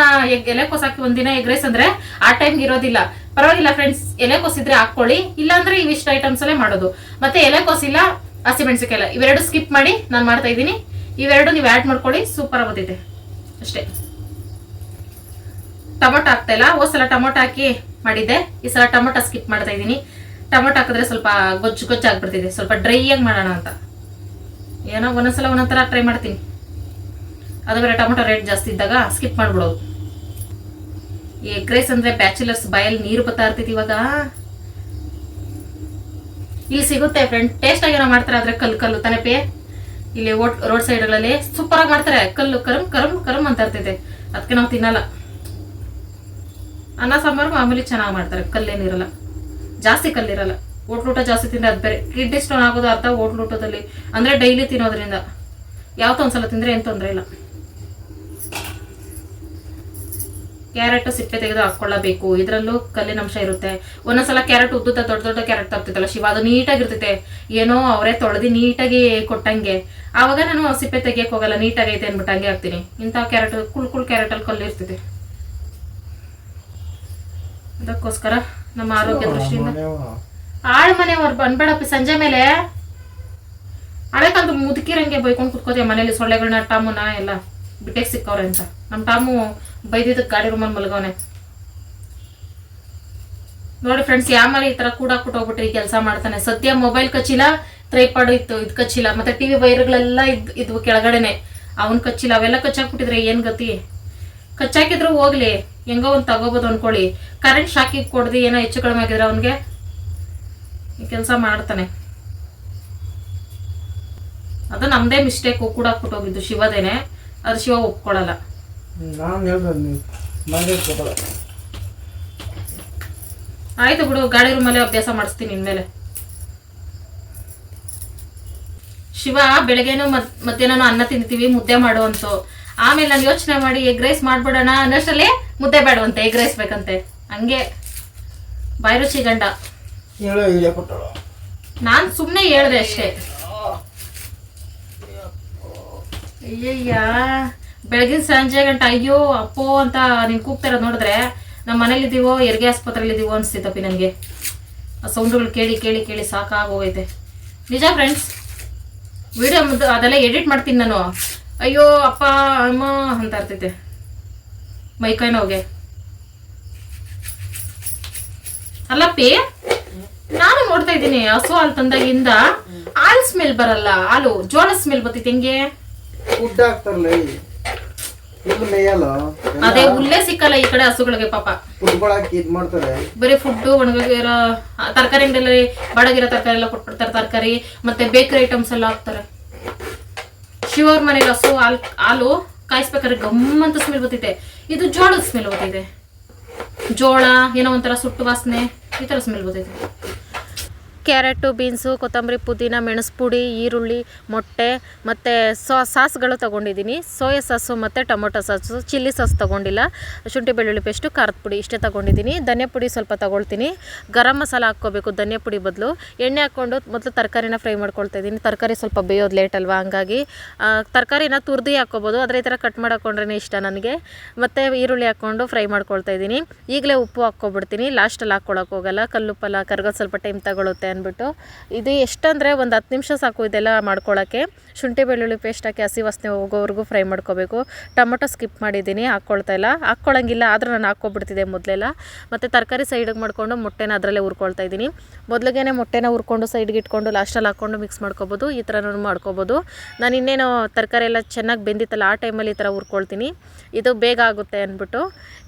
A: ಎಲೆಕೋಸು ಹಾಕಿ ಒಂದಿನ ಎಗ್ ರೈಸ್ ಅಂದ್ರೆ ಆ ಟೈಮ್ಗೆ ಇರೋದಿಲ್ಲ. ಪರವಾಗಿಲ್ಲ ಫ್ರೆಂಡ್ಸ್, ಎಲೆಕೋಸು ಇದ್ರೆ ಹಾಕೊಳ್ಳಿ, ಇಲ್ಲಾಂದ್ರೆ ಇವಿಷ್ಟು ಐಟಮ್ಸ್ ಅಲ್ಲೇ ಮಾಡೋದು. ಮತ್ತೆ ಎಲೆಕೋಸಿಲ್ಲ, ಹಸಿಮೆಣಸಿಕಾಯಿ ಇವೆರಡು ಸ್ಕಿಪ್ ಮಾಡಿ ನಾನು ಮಾಡ್ತಾ ಇದ್ದೀನಿ. ಇವೆರಡು ನೀವು ಆ್ಯಡ್ ಮಾಡ್ಕೊಳ್ಳಿ, ಸೂಪರ್ ಆಗೋತೈತೆ ಅಷ್ಟೇ. ಟೊಮೊಟೊ ಹಾಕ್ತಾ ಇಲ್ಲ. ಹೋದ್ಸಲ ಟೊಮೊಟೊ ಹಾಕಿ ಮಾಡಿದ್ದೆ, ಈ ಸಲ ಟೊಮೊಟೊ ಸ್ಕಿಪ್ ಮಾಡ್ತಾ ಇದ್ದೀನಿ. ಟೊಮೊಟೊ ಹಾಕಿದ್ರೆ ಸ್ವಲ್ಪ ಗೊಜ್ಜು ಆಗ್ಬಿಡ್ತಿದೆ. ಸ್ವಲ್ಪ ಡ್ರೈ ಆಗಿ ಮಾಡೋಣ ಅಂತ. ಏನೋ ಒಂದೊಂದ್ಸಲ ಒಂದೊಂಥರ ಟ್ರೈ ಮಾಡ್ತೀನಿ. ಅದು ಬೇರೆ ಟೊಮೊಟೊ ರೇಟ್ ಜಾಸ್ತಿ ಇದ್ದಾಗ ಸ್ಕಿಪ್ ಮಾಡ್ಬಿಡೋದು. ಎಗ್ ರೈಸ್ ಅಂದ್ರೆ ಬ್ಯಾಚುಲರ್ಸ್ ಬಾಯಲ್ಲಿ ನೀರು ಬರ್ತಾ ಇರ್ತೈತಿ ಇವಾಗ. ಇಲ್ಲಿ ಸಿಗುತ್ತೆ ಫ್ರೆಂಡ್, ಟೇಸ್ಟ್ ಆಗಿ ಮಾಡ್ತಾರೆ. ಆದ್ರೆ ಕಲ್ಲು ತಾನೆ ಪೇ, ಇಲ್ಲಿ ರೋಡ್ ಸೈಡ್ಗಳಲ್ಲಿ ಸೂಪರ್ ಆಗಿ ಮಾಡ್ತಾರೆ. ಕಲ್ಲು ಕರಂ ಕರಂ ಕರಂ ಅಂತ ಇರ್ತೈತೆ, ಅದಕ್ಕೆ ನಾವು ತಿನ್ನಲ್ಲ. ಅನ್ನ ಸಾಂಬಾರು ಮಾಮೂಲಿ ಚೆನ್ನಾಗಿ ಮಾಡ್ತಾರೆ, ಕಲ್ಲೇನಿರಲ್ಲ, ಜಾಸ್ತಿ ಕಲ್ಲಿರಲ್ಲ. ಹೋಟ್ಲೂಟ ಜಾಸ್ತಿ ತಿಂದ್ರೆ ಅದು ಬೇರೆ ಕಿಡ್ನಿ ಸ್ಟೋನ್ ಆಗೋದು ಅರ್ಥ ಹೋಟ್ಲೂಟದಲ್ಲಿ. ಅಂದ್ರೆ ಡೈಲಿ ತಿನ್ನೋದ್ರಿಂದ ಯಾವತ್ತೋ ಒಂದ್ಸಲ ತಿಂದ್ರೆ ಏನ್ ತೊಂದರೆ ಇಲ್ಲ. ಕ್ಯಾರೆಟ್ ಸಿಪ್ಪೆ ತೆಗೆದು ಹಾಕೊಳ್ಳಬೇಕು, ಇದ್ರಲ್ಲೂ ಕಲ್ಲಿನ ಅಂಶ ಇರುತ್ತೆ. ಒಂದೊಂದ್ಸಲ ಕ್ಯಾರೆಟ್ ಉದ್ದುತ್ತ ದೊಡ್ಡ ಕ್ಯಾರೆಟ್ ತರ್ತಿತ್ತಲ್ಲ ಶಿವ, ಅದು ನೀಟಾಗಿರ್ತೈತೆ, ಏನೋ ಅವರೇ ತೊಳೆದು ನೀಟಾಗಿ ಕೊಟ್ಟಂಗೆ. ಆವಾಗ ನಾನು ಸಿಪ್ಪೆ ತೆಗಿಯಕ್ ಹೋಗಲ್ಲ, ನೀಟಾಗೈತೆ ಅನ್ಬಿಟ್ಟು ಹಂಗೆ ಹಾಕ್ತೀನಿ. ಇಂಥ ಕ್ಯಾರೆಟ್ ಕುಳ್ ಕ್ಯಾರೆಟ್ ಅಲ್ಲಿ ಕಲ್ಲು ಇರ್ತೈತೆ. ಅದಕ್ಕೋಸ್ಕರ ನಮ್ಮ ಆರೋಗ್ಯ ದೃಷ್ಟಿಯಿಂದ ಆಳ್ ಮನೆಯವ್ರು ಬಂದ್ಬೇಡಪ್ಪಿ. ಸಂಜೆ ಮೇಲೆ ಹಳೆಕಾಲದ ಮುದುಕಿರಂಗೆ ಬೈಕೊಂಡು ಕುತ್ಕೋತೀವಿ ಮನೇಲಿ. ಸೊಳ್ಳೆಗಳನ್ನ ಟಾಮುನ ಎಲ್ಲ ಬಿಟ್ಟೆಗೆ ಸಿಕ್ಕವ್ರೆ ಅಂತ. ನಮ್ಮ ಟಾಮು ಬೈದಿದ್ದಕ್ಕೆ ಗಾಡಿ ರೂಮಲ್ಲಿ ಮಲ್ಗವನೆ ನೋಡಿ ಫ್ರೆಂಡ್ಸ್. ಯಾಮಲ್ಲಿ ಈ ತರ ಕೂಡಾಕ್ಬಿಟ್ಟು ಹೋಗ್ಬಿಟ್ರಿ ಕೆಲಸ ಮಾಡ್ತಾನೆ. ಸದ್ಯ ಮೊಬೈಲ್ ಕಚ್ಚಿಲ್ಲ, ಟ್ರೈಪಾಡ್ ಇತ್ತು, ಇದು ಕಚ್ಚಿಲ್ಲ. ಮತ್ತೆ ಟಿವಿ ವೈರ್ಗಳೆಲ್ಲ ಇದ್ವು ಕೆಳಗಡೆನೆ, ಅವನ್ ಕಚ್ಚಿಲ್ಲ. ಅವೆಲ್ಲ ಕಚ್ಚಾಕ್ಬಿಟ್ಟಿದ್ರೆ ಏನ್ ಗತಿ? ಕಚ್ಚಾಕಿದ್ರು ಹೋಗ್ಲಿ, ಹೆಂಗೋ ಒಂದ್ ತಗೋಬೋದು ಅನ್ಕೊಳ್ಳಿ. ಕರೆಂಟ್ ಶಾಕಿಗೆ ಕೊಡ್ದು ಏನೋ ಹೆಚ್ಚು ಕಡಿಮೆ ಆಗಿದ್ರೆ ಅವನ್ಗೆ ಈ ಕೆಲಸ ಮಾಡ್ತಾನೆ. ಅದು ನಮ್ದೇ ಮಿಸ್ಟೇಕ್, ಕೂಡಾಕ್ಬಿಟ್ಟು ಹೋಗಿದ್ದು ಶಿವದೇನೆ. ಅದು ಶಿವ ಒಪ್ಕೊಳಲ್ಲ. ಆಯ್ತು ಬಿಡು, ಗಾಡಿ ರೂಮಲ್ಲೇ ಅಭ್ಯಾಸ ಮಾಡಿಸ್ತೀನಿ ಇನ್ಮೇಲೆ. ಶಿವ ಬೆಳಗ್ಗೆನೂ ಮಧ್ಯಾಹ್ನ ಅನ್ನ ತಿಂತೀವಿ, ಮುದ್ದೆ ಮಾಡುವಂತ. ಆಮೇಲೆ ನಾನು ಯೋಚನೆ ಮಾಡಿ ಎಗ್ ರೈಸ್ ಮಾಡ್ಬಿಡೋಣ ಅನ್ನೋಷ್ಟರಲ್ಲಿ ಮುದ್ದೆ ಬೇಡವಂತೆ, ಎಗ್ ರೈಸ್ ಬೇಕಂತೆ. ಹಂಗೆ ಬಾಯಿ ರುಚಿ ಗಂಡ. ನಾನ್ ಸುಮ್ನೆ ಹೇಳ್ದೆ ಅಷ್ಟೇ. ಅಯ್ಯಯ್ಯ, ಬೆಳಗಿನ ಸಂಜೆ ಗಂಟ ಅಯ್ಯೋ ಅಪ್ಪೋ ಅಂತ ನೀನ್ ಕೂಗ್ತಾರ ನೋಡಿದ್ರೆ ನಮ್ಮ ಮನೇಲಿ ಇದೀವೋ ಹೆರಿಗೆ ಆಸ್ಪತ್ರೆಯಲ್ಲಿ ಇದೀವೋ ಅನ್ಸ್ತೈತಪ್ಪಿ ನನಗೆ. ಆ ಸೌಂಡ್ಗಳು ಕೇಳಿ ಕೇಳಿ ಕೇಳಿ ಸಾಕಾಗೋಗೈತೆ ನಿಜ ಫ್ರೆಂಡ್ಸ್. ವಿಡಿಯೋ ಅದೆಲ್ಲ ಎಡಿಟ್ ಮಾಡ್ತೀನಿ ನಾನು. ಅಯ್ಯೋ ಅಪ್ಪ ಅಮ್ಮ ಅಂತ ಇರ್ತೈತೆ ಮೈಕೈ ನೋವಿಗೆ. ಅಲ್ಲಪ್ಪಿ, ನಾನು ನೋಡ್ತಾ ಇದ್ದೀನಿ ಹಸು ಹಾಲು ತಂದಾಗಿಂದ ಹಾಲು ಸ್ಮೆಲ್ ಬರಲ್ಲ, ಹಾಲು ಜೋಳ ಸ್ಮೆಲ್ ಬರ್ತೈತೆ. ಹೆಂಗೆ ಅದೇ ಹುಲ್ಲೇ ಸಿಕ್ಕಲ್ಲ ಈ ಕಡೆ ಹಸುಗಳಿಗೆ ಪಾಪ. ಬರೀ ಫುಡ್ ಒಣಗಿರೋ ತರಕಾರಿ ಅಂಗಡಿಯಲ್ಲಿ ಬಡಗಿರೋ ತರಕಾರಿ ಎಲ್ಲ ಕೊಟ್ಬಿಡ್ತಾರೆ. ತರಕಾರಿ ಮತ್ತೆ ಬೇಕರಿ ಐಟಮ್ಸ್ ಎಲ್ಲ ಹಾಕ್ತಾರೆ. ಶಿವವ್ರ ಮನೇಲಿ ಹಸು ಹಾಲು ಕಾಯಿಸ್ಬೇಕಾದ್ರೆ ಗಮ್ಮಂತ ಸ್ಮೆಲ್ ಬರ್ತೈತೆ. ಇದು ಜೋಳದ ಸ್ಮೆಲ್ ಬರ್ತೈತೆ. ಜೋಳ ಏನೋ ಒಂಥರ ಸುಟ್ಟು ವಾಸನೆ, ಈ ತರ ಸ್ಮೆಲ್ ಬರ್ತೈತೆ. ಕ್ಯಾರೆಟು, ಬೀನ್ಸು, ಕೊತ್ತಂಬರಿ, ಪುದೀನ, ಮೆಣಸು ಪುಡಿ, ಈರುಳ್ಳಿ, ಮೊಟ್ಟೆ ಮತ್ತು ಸಾಸ್ಗಳು ತೊಗೊಂಡಿದ್ದೀನಿ. ಸೋಯಾ ಸಾಸು ಮತ್ತು ಟೊಮೊಟೊ ಸಾಸು, ಚಿಲ್ಲಿ ಸಾಸ್ ತೊಗೊಂಡಿಲ್ಲ. ಶುಂಠಿ ಬೆಳ್ಳುಳ್ಳಿ ಪೇಸ್ಟು, ಖಾರದ ಪುಡಿ ಇಷ್ಟೇ ತೊಗೊಂಡಿದ್ದೀನಿ. ಧನಿಯಾ ಪುಡಿ ಸ್ವಲ್ಪ ತೊಗೊಳ್ತೀನಿ. ಗರಂ ಮಸಾಲ ಹಾಕ್ಕೋಬೇಕು ಧನಿಯಾ ಪುಡಿ ಬದಲು. ಎಣ್ಣೆ ಹಾಕ್ಕೊಂಡು ಮೊದಲು ತರಕಾರಿನ ಫ್ರೈ ಮಾಡ್ಕೊಳ್ತಾ ಇದ್ದೀನಿ. ತರಕಾರಿ ಸ್ವಲ್ಪ ಬೇಯೋದು ಲೇಟ್ ಅಲ್ವಾ, ಹಂಗಾಗಿ ತರಕಾರಿನ ತುರ್ದಿ ಹಾಕ್ಕೋಬೋದು, ಆದರೆ ಈ ಥರ ಕಟ್ ಮಾಡ್ಕೊಂಡ್ರೆ ಇಷ್ಟ ನನಗೆ. ಮತ್ತು ಈರುಳ್ಳಿ ಹಾಕ್ಕೊಂಡು ಫ್ರೈ ಮಾಡ್ಕೊಳ್ತಾ ಇದ್ದೀನಿ. ಈಗಲೇ ಉಪ್ಪು ಹಾಕ್ಕೊಬಿಡ್ತೀನಿ, ಲಾಸ್ಟಲ್ಲಿ ಹಾಕ್ಕೊಳಕ್ಕೆ ಹೋಗಲ್ಲ. ಕಲ್ಲುಪ್ಪಲ್ಲ ಕರ್ಗೋದು ಸ್ವಲ್ಪ ಟೈಮ್ ತಗೊಳುತ್ತೆ ಅಂದ್ಬಿಟ್ಟು. ಇದು ಎಷ್ಟಂದರೆ ಒಂದು 10 ನಿಮಿಷ ಸಾಕು ಇದೆಲ್ಲ ಮಾಡ್ಕೊಳ್ಳೋಕ್ಕೆ. ಶುಂಠಿ ಬೆಳ್ಳುಳ್ಳಿ ಪೇಸ್ಟ್ ಹಾಕಿ ಹಸಿ ವಾಸನೆ ಹೋಗೋವರೆಗೂ ಫ್ರೈ ಮಾಡ್ಕೋಬೇಕು. ಟೊಮೊಟೊ ಸ್ಕಿಪ್ ಮಾಡಿದ್ದೀನಿ, ಹಾಕ್ಕೊಳ್ತಾ ಇಲ್ಲ. ಹಾಕ್ಕೊಳ್ಳೋಂಗಿಲ್ಲ, ಆದರೂ ನಾನು ಹಾಕ್ಕೊಬಿಡ್ತಿದ್ದೆ ಮೊದಲೆಲ್ಲ. ಮತ್ತು ತರಕಾರಿ ಸೈಡಿಗೆ ಮಾಡಿಕೊಂಡು ಮೊಟ್ಟೆನ ಅದರಲ್ಲೇ ಹುರ್ಕೊಳ್ತಾ ಇದ್ದೀನಿ. ಮೊದಲಿಗೆ ಮೊಟ್ಟೆನ ಹುರ್ಕೊಂಡು ಸೈಡ್ಗೆ ಇಟ್ಕೊಂಡು ಲಾಸ್ಟಲ್ಲಿ ಹಾಕ್ಕೊಂಡು ಮಿಕ್ಸ್ ಮಾಡ್ಕೊಬೋದು. ಈ ಥರನೂ ಮಾಡ್ಕೊಬೋದು. ನಾನು ಇನ್ನೇನು ತರಕಾರಿ ಎಲ್ಲ ಚೆನ್ನಾಗಿ ಬೆಂದಿತ್ತಲ್ಲ ಆ ಟೈಮಲ್ಲಿ ಈ ಥರ ಹುರ್ಕೊಳ್ತೀನಿ. ಇದು ಬೇಗ ಆಗುತ್ತೆ ಅಂದ್ಬಿಟ್ಟು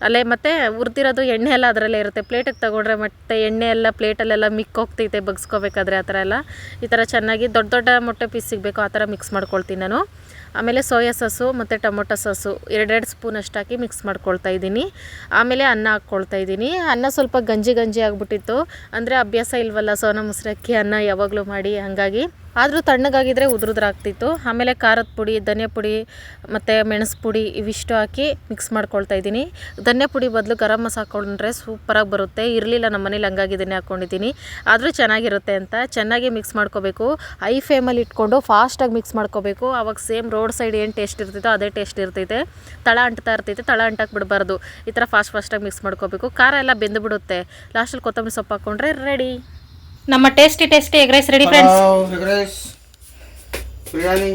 A: ಅಲ್ಲೇ. ಮತ್ತು ಹುರಿದಿರೋದು ಎಣ್ಣೆ ಎಲ್ಲ ಅದರಲ್ಲೇ ಇರುತ್ತೆ. ಪ್ಲೇಟಿಗೆ ತೊಗೊಂಡ್ರೆ ಮತ್ತು ಎಣ್ಣೆ ಎಲ್ಲ ಪ್ಲೇಟಲ್ಲೆಲ್ಲ ಮಿಕ್ ಹೋಗ್ತೈತೆ ಬಗ್ಸ್ಕೋಬೇಕಾದ್ರೆ. ಆ ಥರ ಎಲ್ಲ ಈ ಥರ ಚೆನ್ನಾಗಿ ದೊಡ್ಡ ದೊಡ್ಡ ಮೊಟ್ಟೆ ಪೀಸ್ ಸಿಗಬೇಕು ಆ ಥರ ಮಿಕ್ಸ್ ಮಾಡ್ಕೊಳ್ತೀನಿ ನಾನು. ಆಮೇಲೆ ಸೋಯಾ ಸಾಸು ಮತ್ತು ಟೊಮೊಟೊ ಸಾಸು 2 ಸ್ಪೂನ್ ಅಷ್ಟು ಹಾಕಿ ಮಿಕ್ಸ್ ಮಾಡ್ಕೊಳ್ತಾ ಇದ್ದೀನಿ. ಆಮೇಲೆ ಅನ್ನ ಹಾಕ್ಕೊಳ್ತಾ ಇದ್ದೀನಿ. ಅನ್ನ ಸ್ವಲ್ಪ ಗಂಜಿ ಆಗಿಬಿಟ್ಟಿತ್ತು, ಅಂದರೆ ಅಭ್ಯಾಸ ಇಲ್ವಲ್ಲ ಸೋನಾ ಮೊಸರಕ್ಕಿ ಅನ್ನ ಯಾವಾಗಲೂ ಮಾಡಿ, ಹಾಗಾಗಿ. ಆದರೂ ತಣ್ಣಗಾಗಿದ್ದರೆ ಉದುರುದ್ರಾಗ್ತಿತ್ತು. ಆಮೇಲೆ ಖಾರದ ಪುಡಿ, ಧನಿಯಾ ಪುಡಿ ಮತ್ತು ಮೆಣಸು ಪುಡಿ ಇವಿಷ್ಟು ಹಾಕಿ ಮಿಕ್ಸ್ ಮಾಡ್ಕೊಳ್ತಾ ಇದ್ದೀನಿ. ಧನಿಯಾ ಪುಡಿ ಬದಲು ಗರಂ ಮಸಾಲ ಹಾಕ್ಕೊಂಡ್ರೆ ಸೂಪರಾಗಿ ಬರುತ್ತೆ. ಇರಲಿಲ್ಲ ನಮ್ಮ ಮನೇಲಿ, ಹಂಗಾಗಿ ಇದನ್ನೇ ಹಾಕ್ಕೊಂಡಿದ್ದೀನಿ. ಆದರೂ ಚೆನ್ನಾಗಿರುತ್ತೆ ಅಂತ ಚೆನ್ನಾಗಿ ಮಿಕ್ಸ್ ಮಾಡ್ಕೋಬೇಕು. ಹೈ ಫ್ಲೇಮಲ್ಲಿ ಇಟ್ಕೊಂಡು ಫಾಸ್ಟಾಗಿ ಮಿಕ್ಸ್ ಮಾಡ್ಕೋಬೇಕು. ಆವಾಗ ಸೇಮ್ ರೋಡ್ ಸೈಡ್ ಏನು ಟೇಸ್ಟ್ ಇರ್ತೈತೋ ಅದೇ ಟೇಸ್ಟ್ ಇರ್ತೈತೆ. ತಳ ಅಂಟ್ತಾ ಇರ್ತೈತೆ, ತಳ ಅಂಟಕ್ಕೆ ಬಿಡಬಾರ್ದು. ಈ ಥರ ಫಾಸ್ಟಾಗಿ ಮಿಕ್ಸ್ ಮಾಡ್ಕೋಬೇಕು. ಖಾರ ಎಲ್ಲ ಬೆಂದು ಬಿಡುತ್ತೆ. ಲಾಸ್ಟಲ್ಲಿ ಕೊತ್ತಂಬರಿ ಸೊಪ್ಪು ಹಾಕ್ಕೊಂಡ್ರೆ ರೆಡಿ. ನಮ್ಮ tasty egg rice ready friends.
B: Egg rice, biryani,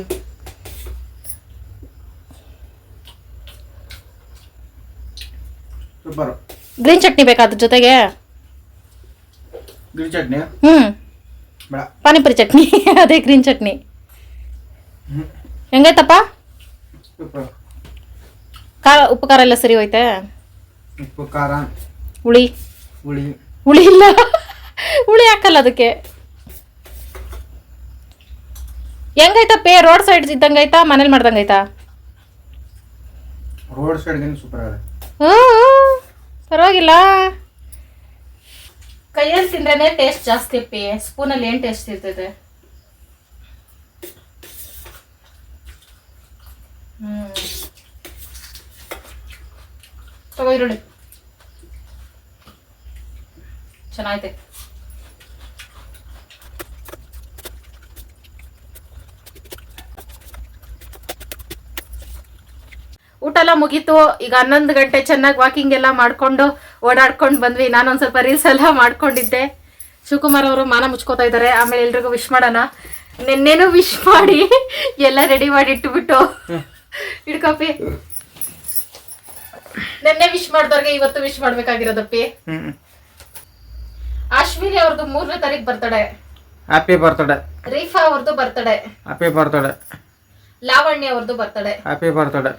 B: super.
A: Green chutney ಬೇಕಾ ಅದ್ರ ಜೊತೆಗೆ?
B: ಗ್ರೀನ್ ಚಟ್ನಿ ಬೇಡ,
A: ಪಾನಿಪುರಿ ಚಟ್ನಿ ಅದೇ ಗ್ರೀನ್ ಚಟ್ನಿ. ಹೆಂಗೈತಪ್ಪ?
B: ಸೂಪರ್.
A: ಉಪ್ಪು ಖಾರ ಎಲ್ಲ ಸರಿ ಹೋಯ್ತೆ?
B: ಉಪ್ಪು ಖಾರ
A: ಹುಳಿ
B: ಹುಳಿ
A: ಹುಳಿ ಇಲ್ಲ ಹುಳಿ ಹಾಕಲ್ಲ ಅದಕ್ಕೆ. ಹೆಂಗೈತಾ ಪೇ? ರೋಡ್ ಸೈಡ್ ಇದ್ದಂಗೈತಾ ಮನೇಲಿ ಮಾಡ್ದಂಗೈತಾ?
B: ರೋಡ್ ಸೈಡ್ಗೆ ಸೂಪರ್ ಆಗಿದೆ.
A: ಪರವಾಗಿಲ್ಲ. ಕೈಯಲ್ಲಿ ತಿಂದ್ರೇನೆ ಟೇಸ್ಟ್ ಜಾಸ್ತಿ ಅಪ್ಪಿ, ಸ್ಪೂನಲ್ಲಿ ಏನ್ ಟೇಸ್ಟ್ ಇರ್ತೈತೆ? ತಗೋ ಈರುಳ್ಳಿ, ಚೆನ್ನಾಗೈತೆ. ಊಟ ಎಲ್ಲ ಮುಗೀತು. ಈಗ 11 ಗಂಟೆ ಚೆನ್ನಾಗಿ ವಾಕಿಂಗ್ ಎಲ್ಲ ಮಾಡ್ಕೊಂಡು ಓಡಾಡ್ಕೊಂಡು ಬಂದ್ವಿ. ನಾನೊಂದ್ ಸ್ವಲ್ಪ ರೀಲ್ಸ್ ಎಲ್ಲ ಮಾಡ್ಕೊಂಡಿದ್ದೆ. ಶಿವಕುಮಾರ್ ಅವರು ಮಾನ ಮುಚ್ಕೋತಾ ಇದ್ದಾರೆ. ಆಮೇಲೆ ಎಲ್ರಿಗೂ ವಿಶ್ ಮಾಡೋಣ. ನಿನ್ನೆನೂ ವಿಶ್ ಮಾಡಿ ಎಲ್ಲ ರೆಡಿ ಮಾಡಿ ಇಟ್ಟುಬಿಟ್ಟು ಇಡ್ಕಪ್ಪಿ. ನಿನ್ನೆ ವಿಶ್ ಮಾಡಿದವ್ರಿಗೆ ಇವತ್ತು ವಿಶ್ ಮಾಡ್ಬೇಕಾಗಿರೋದಪ್ಪಿ. ಅಶ್ವಿನಿ ಅವ್ರದ್ದು 3ನೇ ತಾರೀಕು ಬರ್ತಡೆ.
B: Happy birthday.
A: ರೀಫಾ ಅವ್ರದ್ದು ಬರ್ತಡೆ.
B: Happy birthday.
A: ಲಾವಣ್ಯ ಅವ್ರದ್ದು birthday.
B: Happy birthday.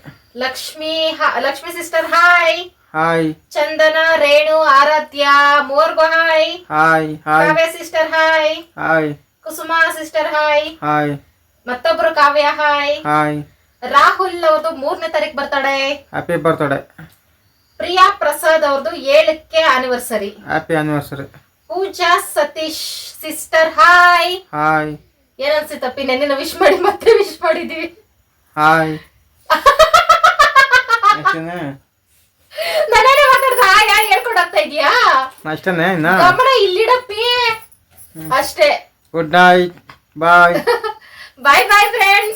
A: Lakshmi sister hi.
B: Hi.
A: Chandana, Renu, Aradhya ಮೂರ್ಗು hi.
B: Hi hi.
A: Kavya sister hi.
B: Hi.
A: Kusuma sister hi.
B: Hi.
A: ಮತ್ತೊಬ್ರು ಕಾವ್ಯ ಹಾಯ್.
B: ಹಾಯ್.
A: ರಾಹುಲ್ ಅವ್ರದ್ದು 3ನೇ ತಾರೀಕು birthday.
B: Happy birthday.
A: Priya Prasad ಅವ್ರದ್ದು 7ಕ್ಕೆ anniversary.
B: Happy anniversary. Pooja
A: Satish sister hi.
B: Hi.
A: ಏನ್ ಅನ್ಸಿತ್ತಪ್ಪಿ? ನೆನ್ನೆ ವಿಶ್ ಮಾಡಿ ಮತ್ತೆ ವಿಶ್ ಮಾಡಿದೀವಿ.
B: ಹಾಯ್.
A: ನಾನೇನೆ ಮಾತಾಡ್ದ ಹಾಯ್ ಹಾಯ್ ಹೇಳ್ಕೊಂಡು ಹೋಗ್ತಾ ಇದೀಯಾ?
B: ಅಷ್ಟೇನೆ
A: ಗಮನ ಇಲ್ಲಿಡಪ್ಪಿ. ಅಷ್ಟೇ.
B: Good night. Bye.
A: Bye bye friends.